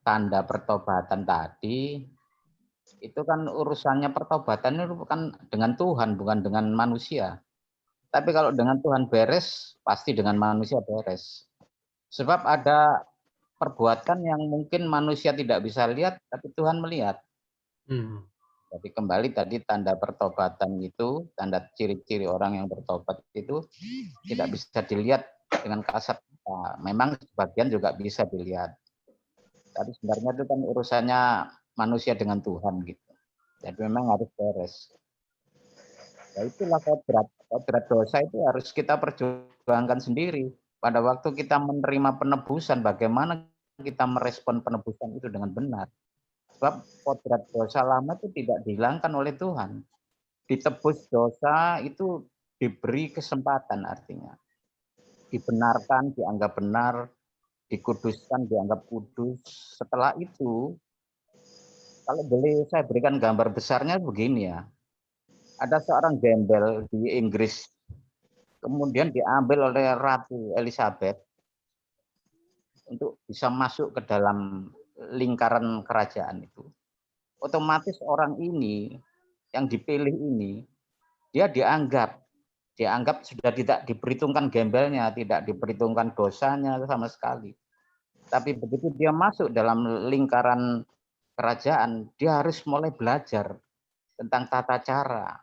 tanda pertobatan tadi, itu kan urusannya pertobatan itu bukan dengan Tuhan, bukan dengan manusia. Tapi kalau dengan Tuhan beres, pasti dengan manusia beres. Sebab ada perbuatan yang mungkin manusia tidak bisa lihat, tapi Tuhan melihat. Jadi kembali tadi tanda pertobatan itu, tanda ciri-ciri orang yang bertobat itu tidak bisa dilihat dengan kasat mata. Memang sebagian juga bisa dilihat. Tapi sebenarnya itu kan urusannya manusia dengan Tuhan gitu. Jadi memang harus beres. Ya itulah kodrat dosa itu harus kita perjuangkan sendiri. Pada waktu kita menerima penebusan, bagaimana kita merespon penebusan itu dengan benar. Sebab kodrat dosa lama itu tidak dihilangkan oleh Tuhan. Ditebus dosa itu diberi kesempatan artinya. Dibenarkan, dianggap benar, dikuduskan, dianggap kudus. Setelah itu, kalau boleh saya berikan gambar besarnya begini ya. Ada seorang gembel di Inggris, kemudian diambil oleh Ratu Elizabeth untuk bisa masuk ke dalam lingkaran kerajaan itu. Otomatis orang ini yang dipilih ini, dia dianggap sudah tidak diperhitungkan gembelnya, tidak diperhitungkan dosanya sama sekali. Tapi begitu dia masuk dalam lingkaran kerajaan, dia harus mulai belajar tentang tata cara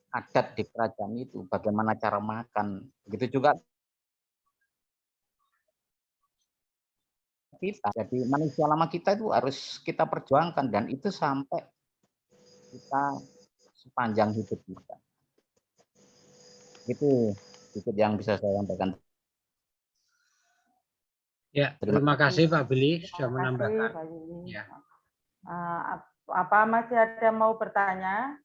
adat di kerajaan itu, bagaimana cara makan. Begitu juga kita. Jadi manusia lama kita itu harus kita perjuangkan, dan itu sampai kita sepanjang hidup kita. Itu yang bisa saya sampaikan. Ya, terima kasih Pak Billy sudah menambahkan. Ya. Apa masih ada mau bertanya?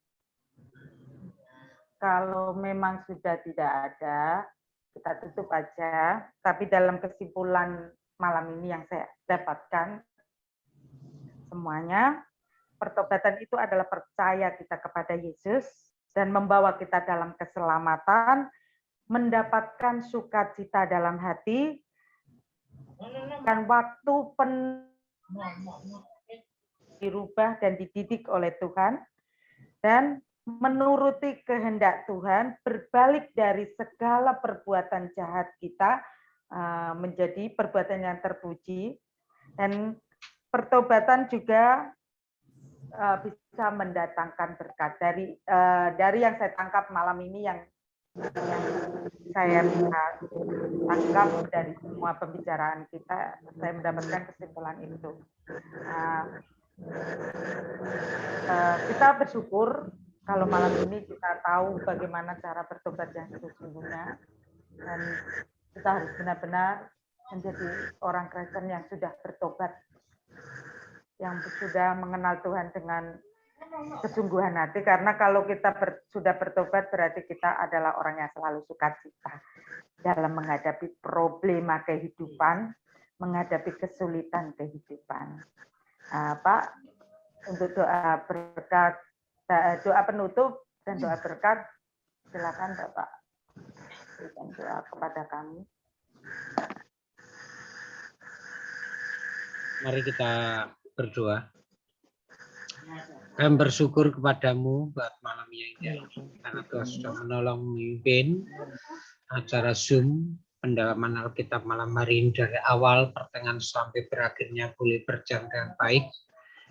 Kalau memang sudah tidak ada, kita tutup aja. Tapi dalam kesimpulan malam ini yang saya dapatkan, semuanya, pertobatan itu adalah percaya kita kepada Yesus dan membawa kita dalam keselamatan, mendapatkan sukacita dalam hati, dan waktu dirubah dan dididik oleh Tuhan, dan menuruti kehendak Tuhan, berbalik dari segala perbuatan jahat kita menjadi perbuatan yang terpuji. Dan pertobatan juga bisa mendatangkan berkat. Dari yang saya tangkap malam ini, yang saya bisa tangkap dari semua pembicaraan kita, saya mendapatkan kesimpulan itu. Kita bersyukur kalau malam ini kita tahu bagaimana cara bertobat yang sesungguhnya, dan kita harus benar-benar menjadi orang Kristen yang sudah bertobat, yang sudah mengenal Tuhan dengan kesungguhan hati, karena kalau kita sudah bertobat berarti kita adalah orang yang selalu sukacita dalam menghadapi problema kehidupan, menghadapi kesulitan kehidupan. Pak, untuk doa berkat, doa penutup dan doa berkat, silakan Bapak berikan doa kepada kami. Mari kita berdoa. Kami bersyukur kepadamu buat malam yang indah, karena Tuhan sudah menolong memimpin acara Zoom pendalaman Alkitab malam hari ini dari awal pertengahan sampai berakhirnya boleh berjalan dengan baik.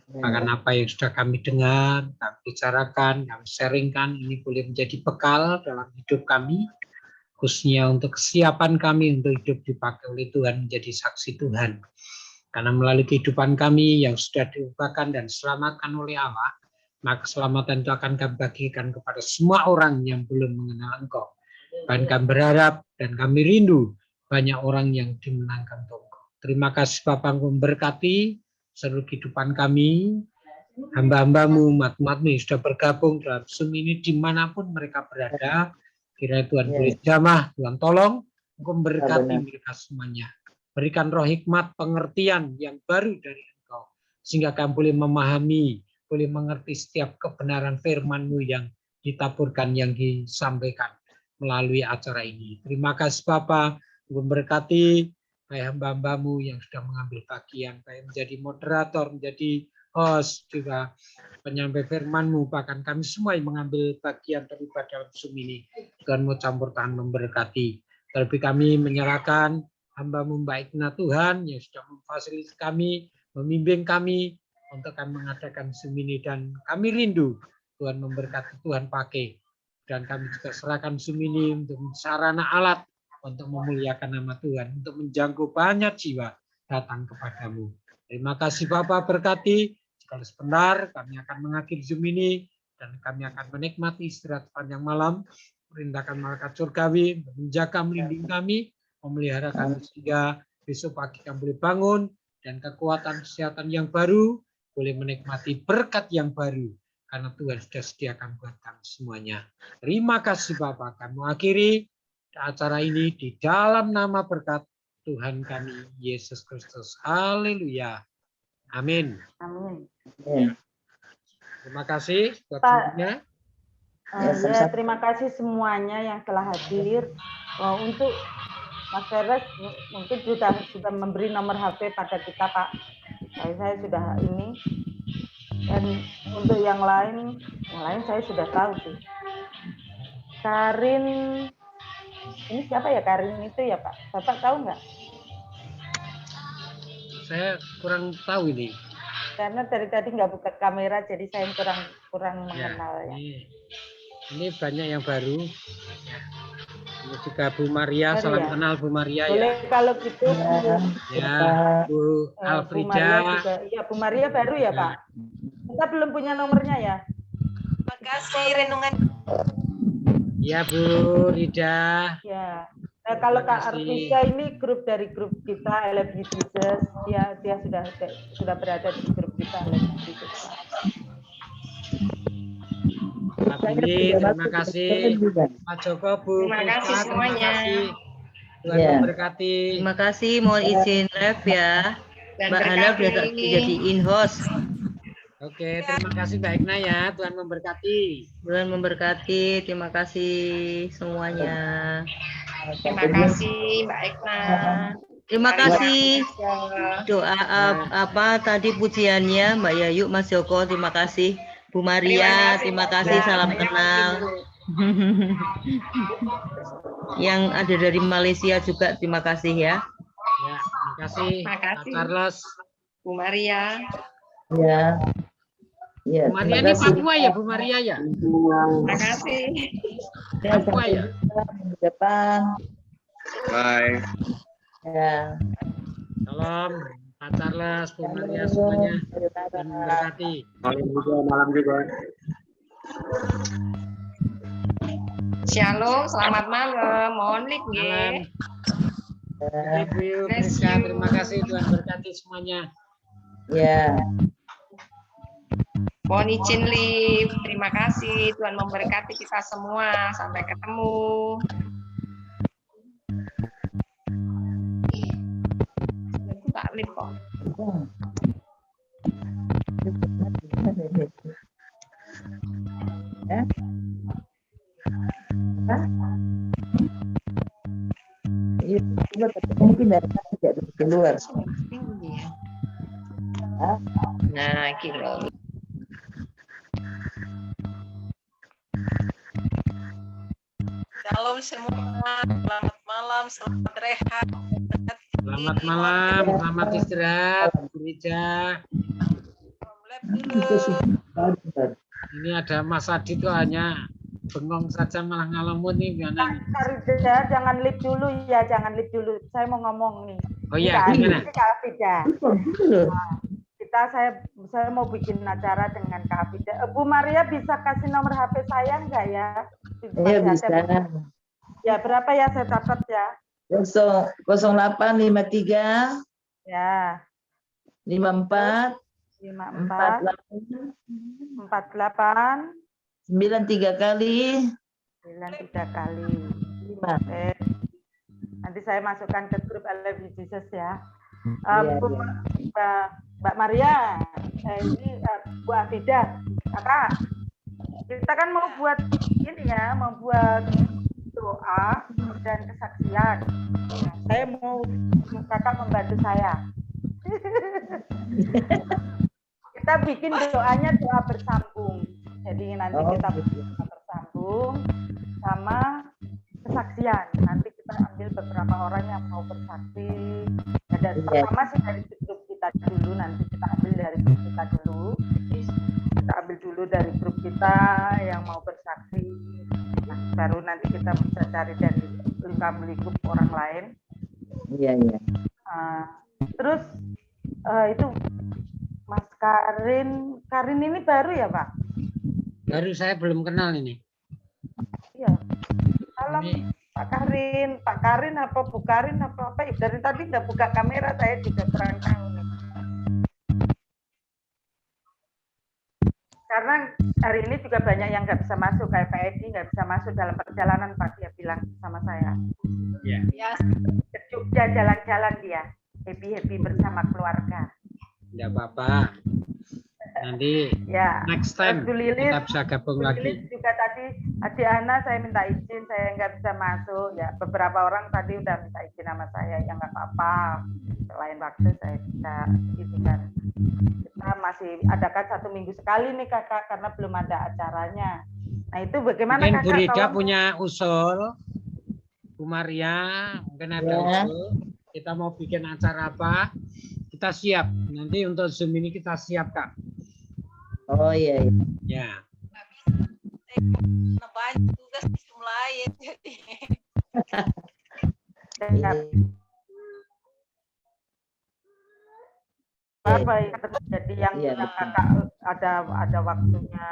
Bahkan apa yang sudah kami dengar, kami bicarakan, kami sharingkan, ini boleh menjadi bekal dalam hidup kami, khususnya untuk kesiapan kami untuk hidup dipakai oleh Tuhan menjadi saksi Tuhan. Karena melalui kehidupan kami yang sudah diubahkan dan diselamatkan oleh Allah, maka keselamatan itu akan kami bagikan kepada semua orang yang belum mengenal Engkau. Dan kami berharap dan kami rindu banyak orang yang dimenangkan untuk Engkau. Terima kasih Bapak, Engkau memberkati seluruh kehidupan kami, hamba-hambamu, umat-umatmu yang sudah bergabung dalam Zoom ini dimanapun mereka berada. Kiranya Tuhan beri jamah, Tuhan tolong, Engkau memberkati mereka semuanya. Berikan roh hikmat, pengertian yang baru dari Engkau. sehingga kami boleh memahami, boleh mengerti setiap kebenaran firman-Mu yang ditaburkan, yang disampaikan melalui acara ini. Terima kasih Bapa, memberkati baik hamba-hamba-Mu yang sudah mengambil bagian, baik menjadi moderator, menjadi host, juga penyampai firman-Mu, bahkan kami semua yang mengambil bagian terlibat dalam Zoom ini. Tuhan mau campur tangan memberkati. Terlebih kami menyerahkan hamba-Mu Mbak Igna Tuhan yang sudah memfasilitasi kami, membimbing kami untuk kami mengadakan Zoom ini, dan kami rindu Tuhan memberkati, Tuhan pakai, dan kami juga serahkan Zoom ini untuk sarana alat untuk memuliakan nama Tuhan, untuk menjangkau banyak jiwa datang kepadamu. Terima kasih Bapak, berkati. Kalau sebentar kami akan mengakhiri Zoom ini dan kami akan menikmati istirahat sepanjang malam, perintahkan malaikat surgawi menjaga, melindungi kami, memelihara kami sehingga besok pagi kami boleh bangun dan kekuatan kesehatan yang baru, boleh menikmati berkat yang baru karena Tuhan sudah sediakan buat kami semuanya. Terima kasih Bapak. Kami akhiri acara ini di dalam nama berkat Tuhan kami Yesus Kristus. Haleluya. Amin. Amin. Terima kasih buat Pak. semuanya. Ya, terima kasih semuanya yang telah hadir. Untuk Mas Feres mungkin sudah memberi nomor HP pada kita, Pak. Saya sudah ini. Dan untuk yang lain saya sudah tahu sih. Karin, ini siapa ya Karin itu ya Pak? Bapak tahu nggak? Saya kurang tahu ini. Karena dari tadi nggak buka kamera, jadi saya kurang mengenal ya. Ini banyak yang baru. Ini juga Bu Maria, salam kenal Bu Maria. Boleh ya. Kalau gitu Bu Alfrida. Bu Maria baru ya Pak. Kita belum punya nomornya ya. Terima kasih renungan. Ya Bu Rida. Ya. Nah, kalau Kak Arvisa ini dari grup kita LFG Jesus, dia sudah berada di grup kita LFG Jesus. Pak Billy, terima kasih. Pak Joko, Bu. Terima kasih semuanya. Tuhan memberkati. Terima kasih, mohon izin live ya. Dan Mbak Hana sudah jadi in-host. Oke, terima kasih Mbak Igna ya. Tuhan memberkati. Tuhan memberkati. Terima kasih semuanya. Terima kasih Mbak Igna. Terima kasih doa tadi pujiannya Mbak Yayu, Mas Joko, terima kasih. Bu Maria, terima kasih, salam kenal. Yang ada dari Malaysia juga terima kasih ya. Ya, terima kasih. Terima kasih. Pak Carlos. Bu Maria. Ya. Ya, Bu Maria ini Papua ya, Bu Maria ya? Terima kasih. Papua ya? Depan. Bye. Ya. Salam, Pak Charles, Bu Maria semuanya. Dan memberkati. Malam juga. Shalom, selamat malam. Mohon lip Malam. ya. Terima kasih, Tuhan berkati semuanya. Ya. Mohon izin lip. Terima kasih. Tuhan memberkati kita semua. Sampai ketemu. Tak lip kok. Mungkin dari tidak keluar. Nah, kilo. Shalom semua, selamat malam, selamat rehat. Selamat malam, selamat istirahat, Bu Rija. Ini ada Mas Adi tuh hanya bengong saja malah ngalamun nih gimana? Rida, jangan lip dulu ya, jangan lip dulu. Saya mau ngomong nih. Oh iya, gimana? Kak Afida. Saya mau bikin acara dengan Kak Afida. Bu Maria bisa kasih nomor HP saya enggak ya? Iya bisa. Ya berapa ya, saya catat ya. 0853 Ya. 54 48 93 kali 93 kali 5. Nanti saya masukkan ke grup LFG Jesus ya. Iya, Bu Mbak Maria, ini Bu Afidah, kakak, kita kan mau buat ini ya, mau buat doa dan kesaksian. Saya mau kakak membantu saya. Kita bikin doanya doa bersambung. Jadi nanti kita bikin doa bersambung sama kesaksian. Nanti kita ambil beberapa orang yang mau bersaksi. Dan pertama sih dari grup kita dulu, nanti kita ambil dari grup kita dulu. Kita ambil dulu dari grup kita yang mau bersaksi. Nah, baru nanti kita bisa cari dari lingkup orang lain. Iya, iya. Terus itu Mas Karin ini baru ya Pak? Baru, saya belum kenal ini. Iya. Salam Pak Karin apa Bu Karin apa? Dari tadi nggak buka kamera, saya juga kurang tahu nih. Karena hari ini juga banyak yang nggak bisa masuk, kayak Pak Edi nggak bisa masuk dalam perjalanan, Pak, dia bilang sama saya. Ya. Ke Jogja jalan-jalan dia, happy bersama keluarga. Tidak apa-apa. Nanti Ya. next time Bu Lilis, kita bisa gabung Bu lagi. Lilis juga tadi, Adik Ana saya minta izin, saya nggak bisa masuk. Ya, beberapa orang tadi udah minta izin sama saya, ya nggak apa-apa. Lain waktu saya bisa izinkan. Kita masih adakan 1 minggu sekali nih kakak, karena belum ada acaranya. Nah itu bagaimana Mungkin kakak? Bu Rida Tolong. punya usul, Bu Maria mungkin ada usul. Kita mau bikin acara apa? Kita siap. Nanti untuk Zoom ini kita siap, Kak. Oh iya, iya. Ya. Banyak tugas di Zoom lain jadi. Ya, apa yang terjadi yang kakak ada waktunya?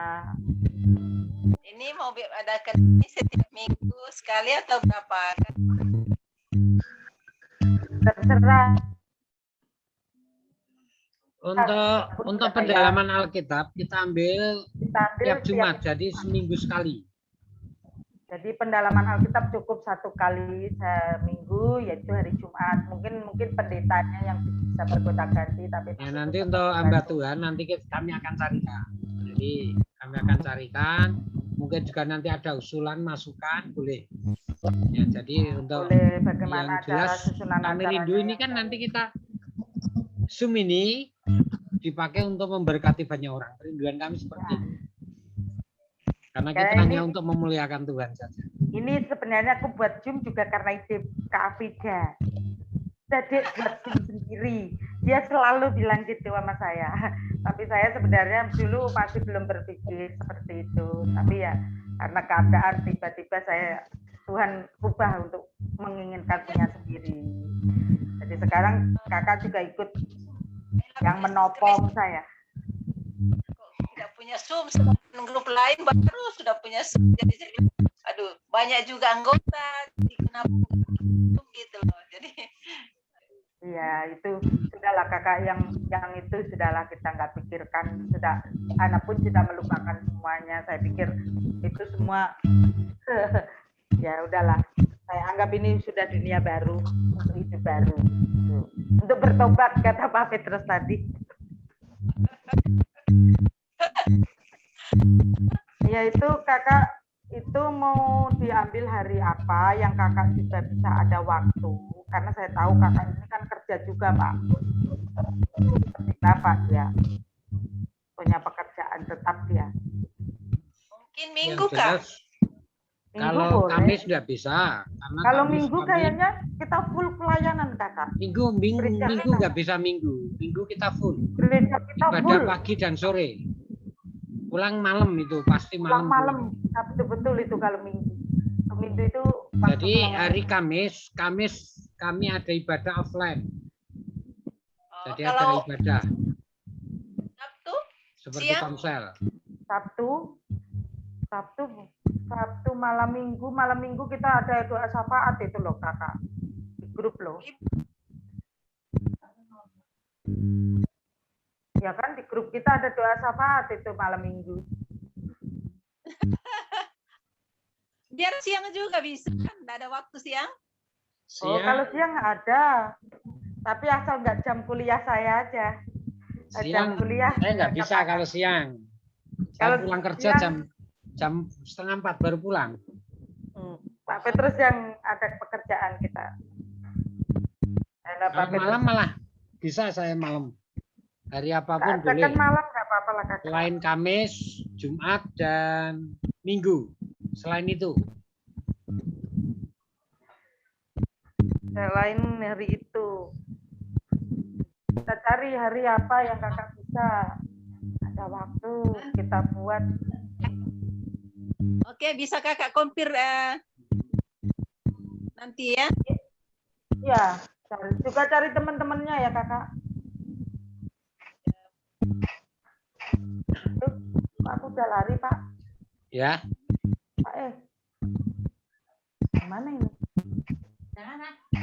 Ini mau adakan ini setiap minggu sekali atau berapa? Terserah. Untuk pendalaman Alkitab kita ambil tiap Jumat, jadi seminggu sekali. Jadi pendalaman Alkitab cukup 1 kali seminggu, yaitu hari Jumat. Mungkin pendetanya yang bisa bergonta-ganti, tapi ya, nanti untuk hamba Tuhan nanti kami akan carikan. Jadi kami akan carikan. Mungkin juga nanti ada usulan, masukan, boleh. Ya, jadi untuk boleh, bagaimana yang jelas susunan kami rindu ini kan nanti kita Zoom ini dipakai untuk memberkati banyak orang. Kerinduan kami seperti itu. Karena kita hanya untuk memuliakan Tuhan saja. Ini sebenarnya aku buat Zoom juga karena ide Kak Afida. Jadi buat Zoom sendiri. Dia selalu bilang gitu sama saya. Tapi saya sebenarnya dulu masih belum berpikir seperti itu. Tapi ya karena keadaan tiba-tiba Tuhan ubah untuk menginginkan punya sendiri. Jadi sekarang kakak juga ikut yang menopang saya. Tidak punya Zoom, grup lain baru sudah punya Zoom. Jadi saya bilang, aduh, banyak juga anggota, jadi kenapa Zoom gitu loh. Jadi iya, itu sudahlah kakak, yang itu sudahlah, kita nggak pikirkan, sudah anak pun sudah melupakan semuanya. Saya pikir itu semua ya udahlah. Saya anggap ini sudah dunia baru, untuk hidup baru, untuk bertobat, kata Pak Petrus tadi. Ya itu kakak, itu mau diambil hari apa yang kakak juga bisa ada waktu, karena saya tahu kakak ini kan kerja juga Pak. Seperti Bapak ya, punya pekerjaan tetap ya. mungkin minggu Kak. Kalau Kamis sudah bisa. Kalau Minggu kayaknya kita full pelayanan kakak. Minggu nggak bisa minggu. Minggu kita full. Gereja kita ibadah full. Pagi dan sore. Pulang malam itu pasti malam. Pulang malam, betul itu kalau Minggu. Minggu itu. Jadi hari Kamis kami ada ibadah offline. Jadi ada ibadah. Sabtu? Seperti siang? konsel. Sabtu malam minggu kita ada doa syafaat itu loh kakak, di grup loh. Ya kan di grup kita ada doa syafaat itu malam minggu. Biar siang juga bisa kan, nggak ada waktu siang. Oh kalau siang ada, tapi asal nggak jam kuliah saya aja. Siang kuliah. saya nggak bisa kalau siang. Saya Kalau pulang kerja siang- jam 3:30 baru pulang. Pak Petrus yang ada pekerjaan kita. Kalau malam malah bisa saya malam. Hari apapun boleh. Kan malam nggak apa-apa lah kakak. Selain Kamis, Jumat, dan Minggu. Selain itu. Selain hari itu. Kita cari hari apa yang kakak bisa. Ada waktu kita buat. Oke, bisa kakak kompir nanti ya. Iya, juga cari teman-temannya ya kakak. Aku udah lari Pak. Ya. Pak gimana ini?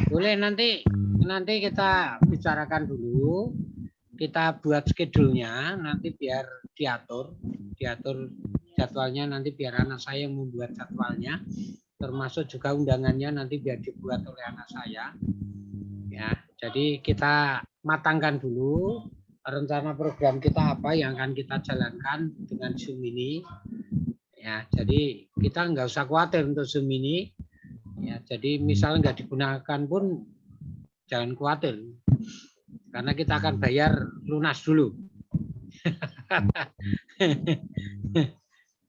Boleh nanti kita bicarakan dulu. Kita buat schedule-nya nanti biar diatur jadwalnya nanti biar anak saya yang membuat jadwalnya, termasuk juga undangannya nanti biar dibuat oleh anak saya. Ya, jadi kita matangkan dulu rencana program kita apa yang akan kita jalankan dengan Zoom ini. Ya, jadi kita nggak usah khawatir untuk Zoom ini. Ya, jadi misalnya nggak digunakan pun jangan khawatir. Karena kita akan bayar lunas dulu.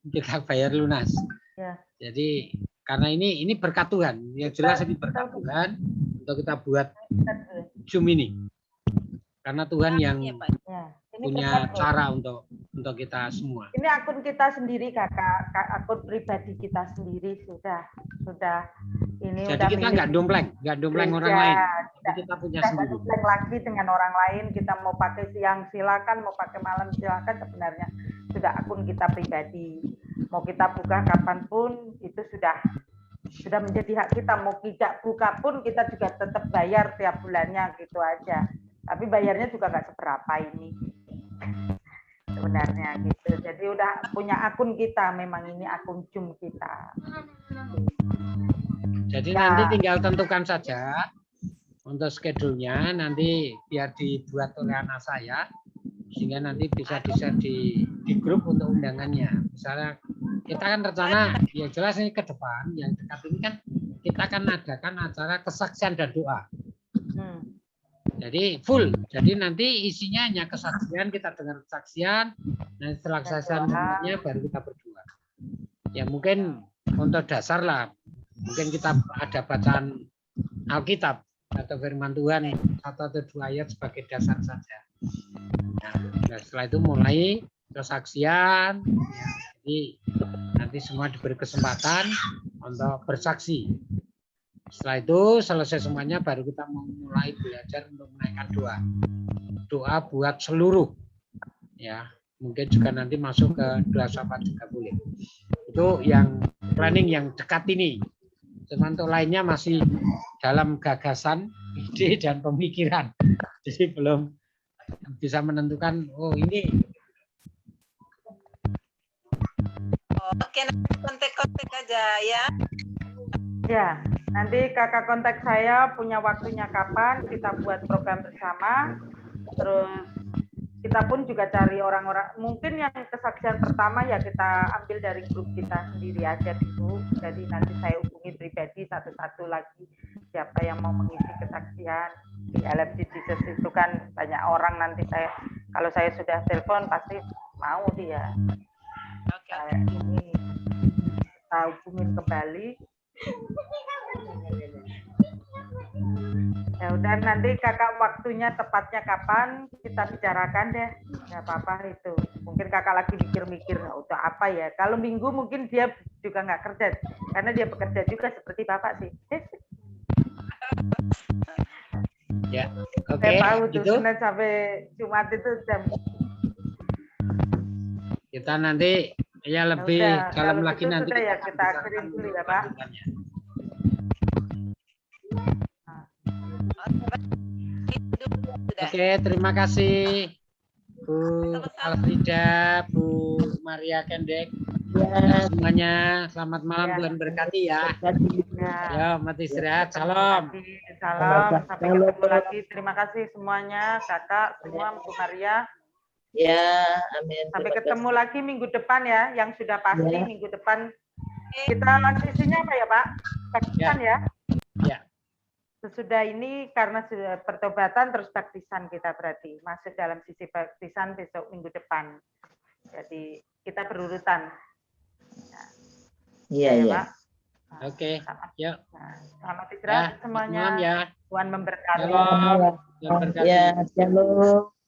Kita bayar lunas. Ya. Jadi karena ini berkat Tuhan. Yang jelas ini berkat Tuhan untuk kita buat Zoom ini. Karena Tuhan yang punya cara untuk kita semua. Ini akun kita sendiri kakak, akun pribadi kita sendiri sudah ini. Jadi kita nggak dompleng orang lain. Jadi kita punya sendiri. Dompleng lagi dengan orang lain. Kita mau pakai siang silakan, mau pakai malam silakan. Sebenarnya sudah akun kita pribadi. Mau kita buka kapanpun itu sudah menjadi hak kita. Mau tidak buka pun kita juga tetap bayar tiap bulannya gitu aja. Tapi bayarnya juga nggak seberapa ini. Sebenarnya gitu. Jadi udah punya akun kita, memang ini akun Zoom kita. Jadi nanti tinggal tentukan saja untuk schedule-nya, nanti biar dibuat oleh anak saya sehingga nanti bisa di-share di grup untuk undangannya. Misalnya kita kan rencana ya jelas ini ke depan yang dekat ini kan kita akan adakan acara kesaksian dan doa. Jadi full. Jadi nanti isinya hanya kesaksian, kita dengar kesaksian, dan setelah kesaksian baru kita berdoa. Ya mungkin untuk dasar lah, mungkin kita ada bacaan Alkitab atau firman Tuhan 1 atau 2 ayat sebagai dasar saja. Nah, setelah itu mulai kesaksian, ya, jadi nanti semua diberi kesempatan untuk bersaksi. Setelah itu selesai semuanya baru kita mulai belajar untuk menaikkan doa. Doa buat seluruh. Ya, mungkin juga nanti masuk ke doa syafaat juga boleh. Itu yang planning yang dekat ini. Cuman untuk lainnya masih dalam gagasan, ide dan pemikiran. Jadi belum bisa menentukan oh ini. Oke, nanti kontak aja ya. Ya, nanti kakak kontak saya punya waktunya kapan kita buat program bersama. Terus kita pun juga cari orang-orang, mungkin yang kesaksian pertama ya kita ambil dari grup kita sendiri aja dulu. Jadi nanti saya hubungi pribadi satu-satu lagi siapa yang mau mengisi kesaksian. Di LFG Jesus itu kan banyak orang, nanti kalau saya sudah telepon pasti mau dia. Kayak ini kita hubungin kembali. Ya udah, nanti kakak waktunya tepatnya kapan kita bicarakan deh, nggak apa-apa itu. Mungkin kakak lagi mikir-mikir untuk apa ya. Kalau minggu mungkin dia juga nggak kerja karena dia bekerja juga seperti bapak sih. Ya, oke. Saya tahu tuh gitu. Senin sampai Jumat itu jam. Kita nanti ya lebih Udah, dalam kalau lagi gitu nanti sudah ya kita akhirin dulu ya Pak. Oke, terima kasih Bu Alfrida, Bu Maria Kendek. Ya. Semuanya selamat malam, Ya. Tuhan berkati ya. Ya. Ya, mati istirahat. Salam. Salam, sampai ketemu lagi. Terima kasih semuanya, kakak, semua Bu Maria. Ya, amin. Sampai Terima ketemu kasih. lagi minggu depan ya, yang sudah pasti Ya. minggu depan kita sisinya apa ya Pak? Baptisan ya? Ya. Sesudah ini karena sudah pertobatan terus baptisan kita berarti masuk dalam sisi baptisan besok minggu depan. Jadi kita berurutan. Iya, Ya, iya. Pak. Nah, Oke. Yuk. Nah, selamat istirahat Ya, semuanya. malam ya. Tuhan memberkati. Shalom. Tuhan berkati. Ya, shalom.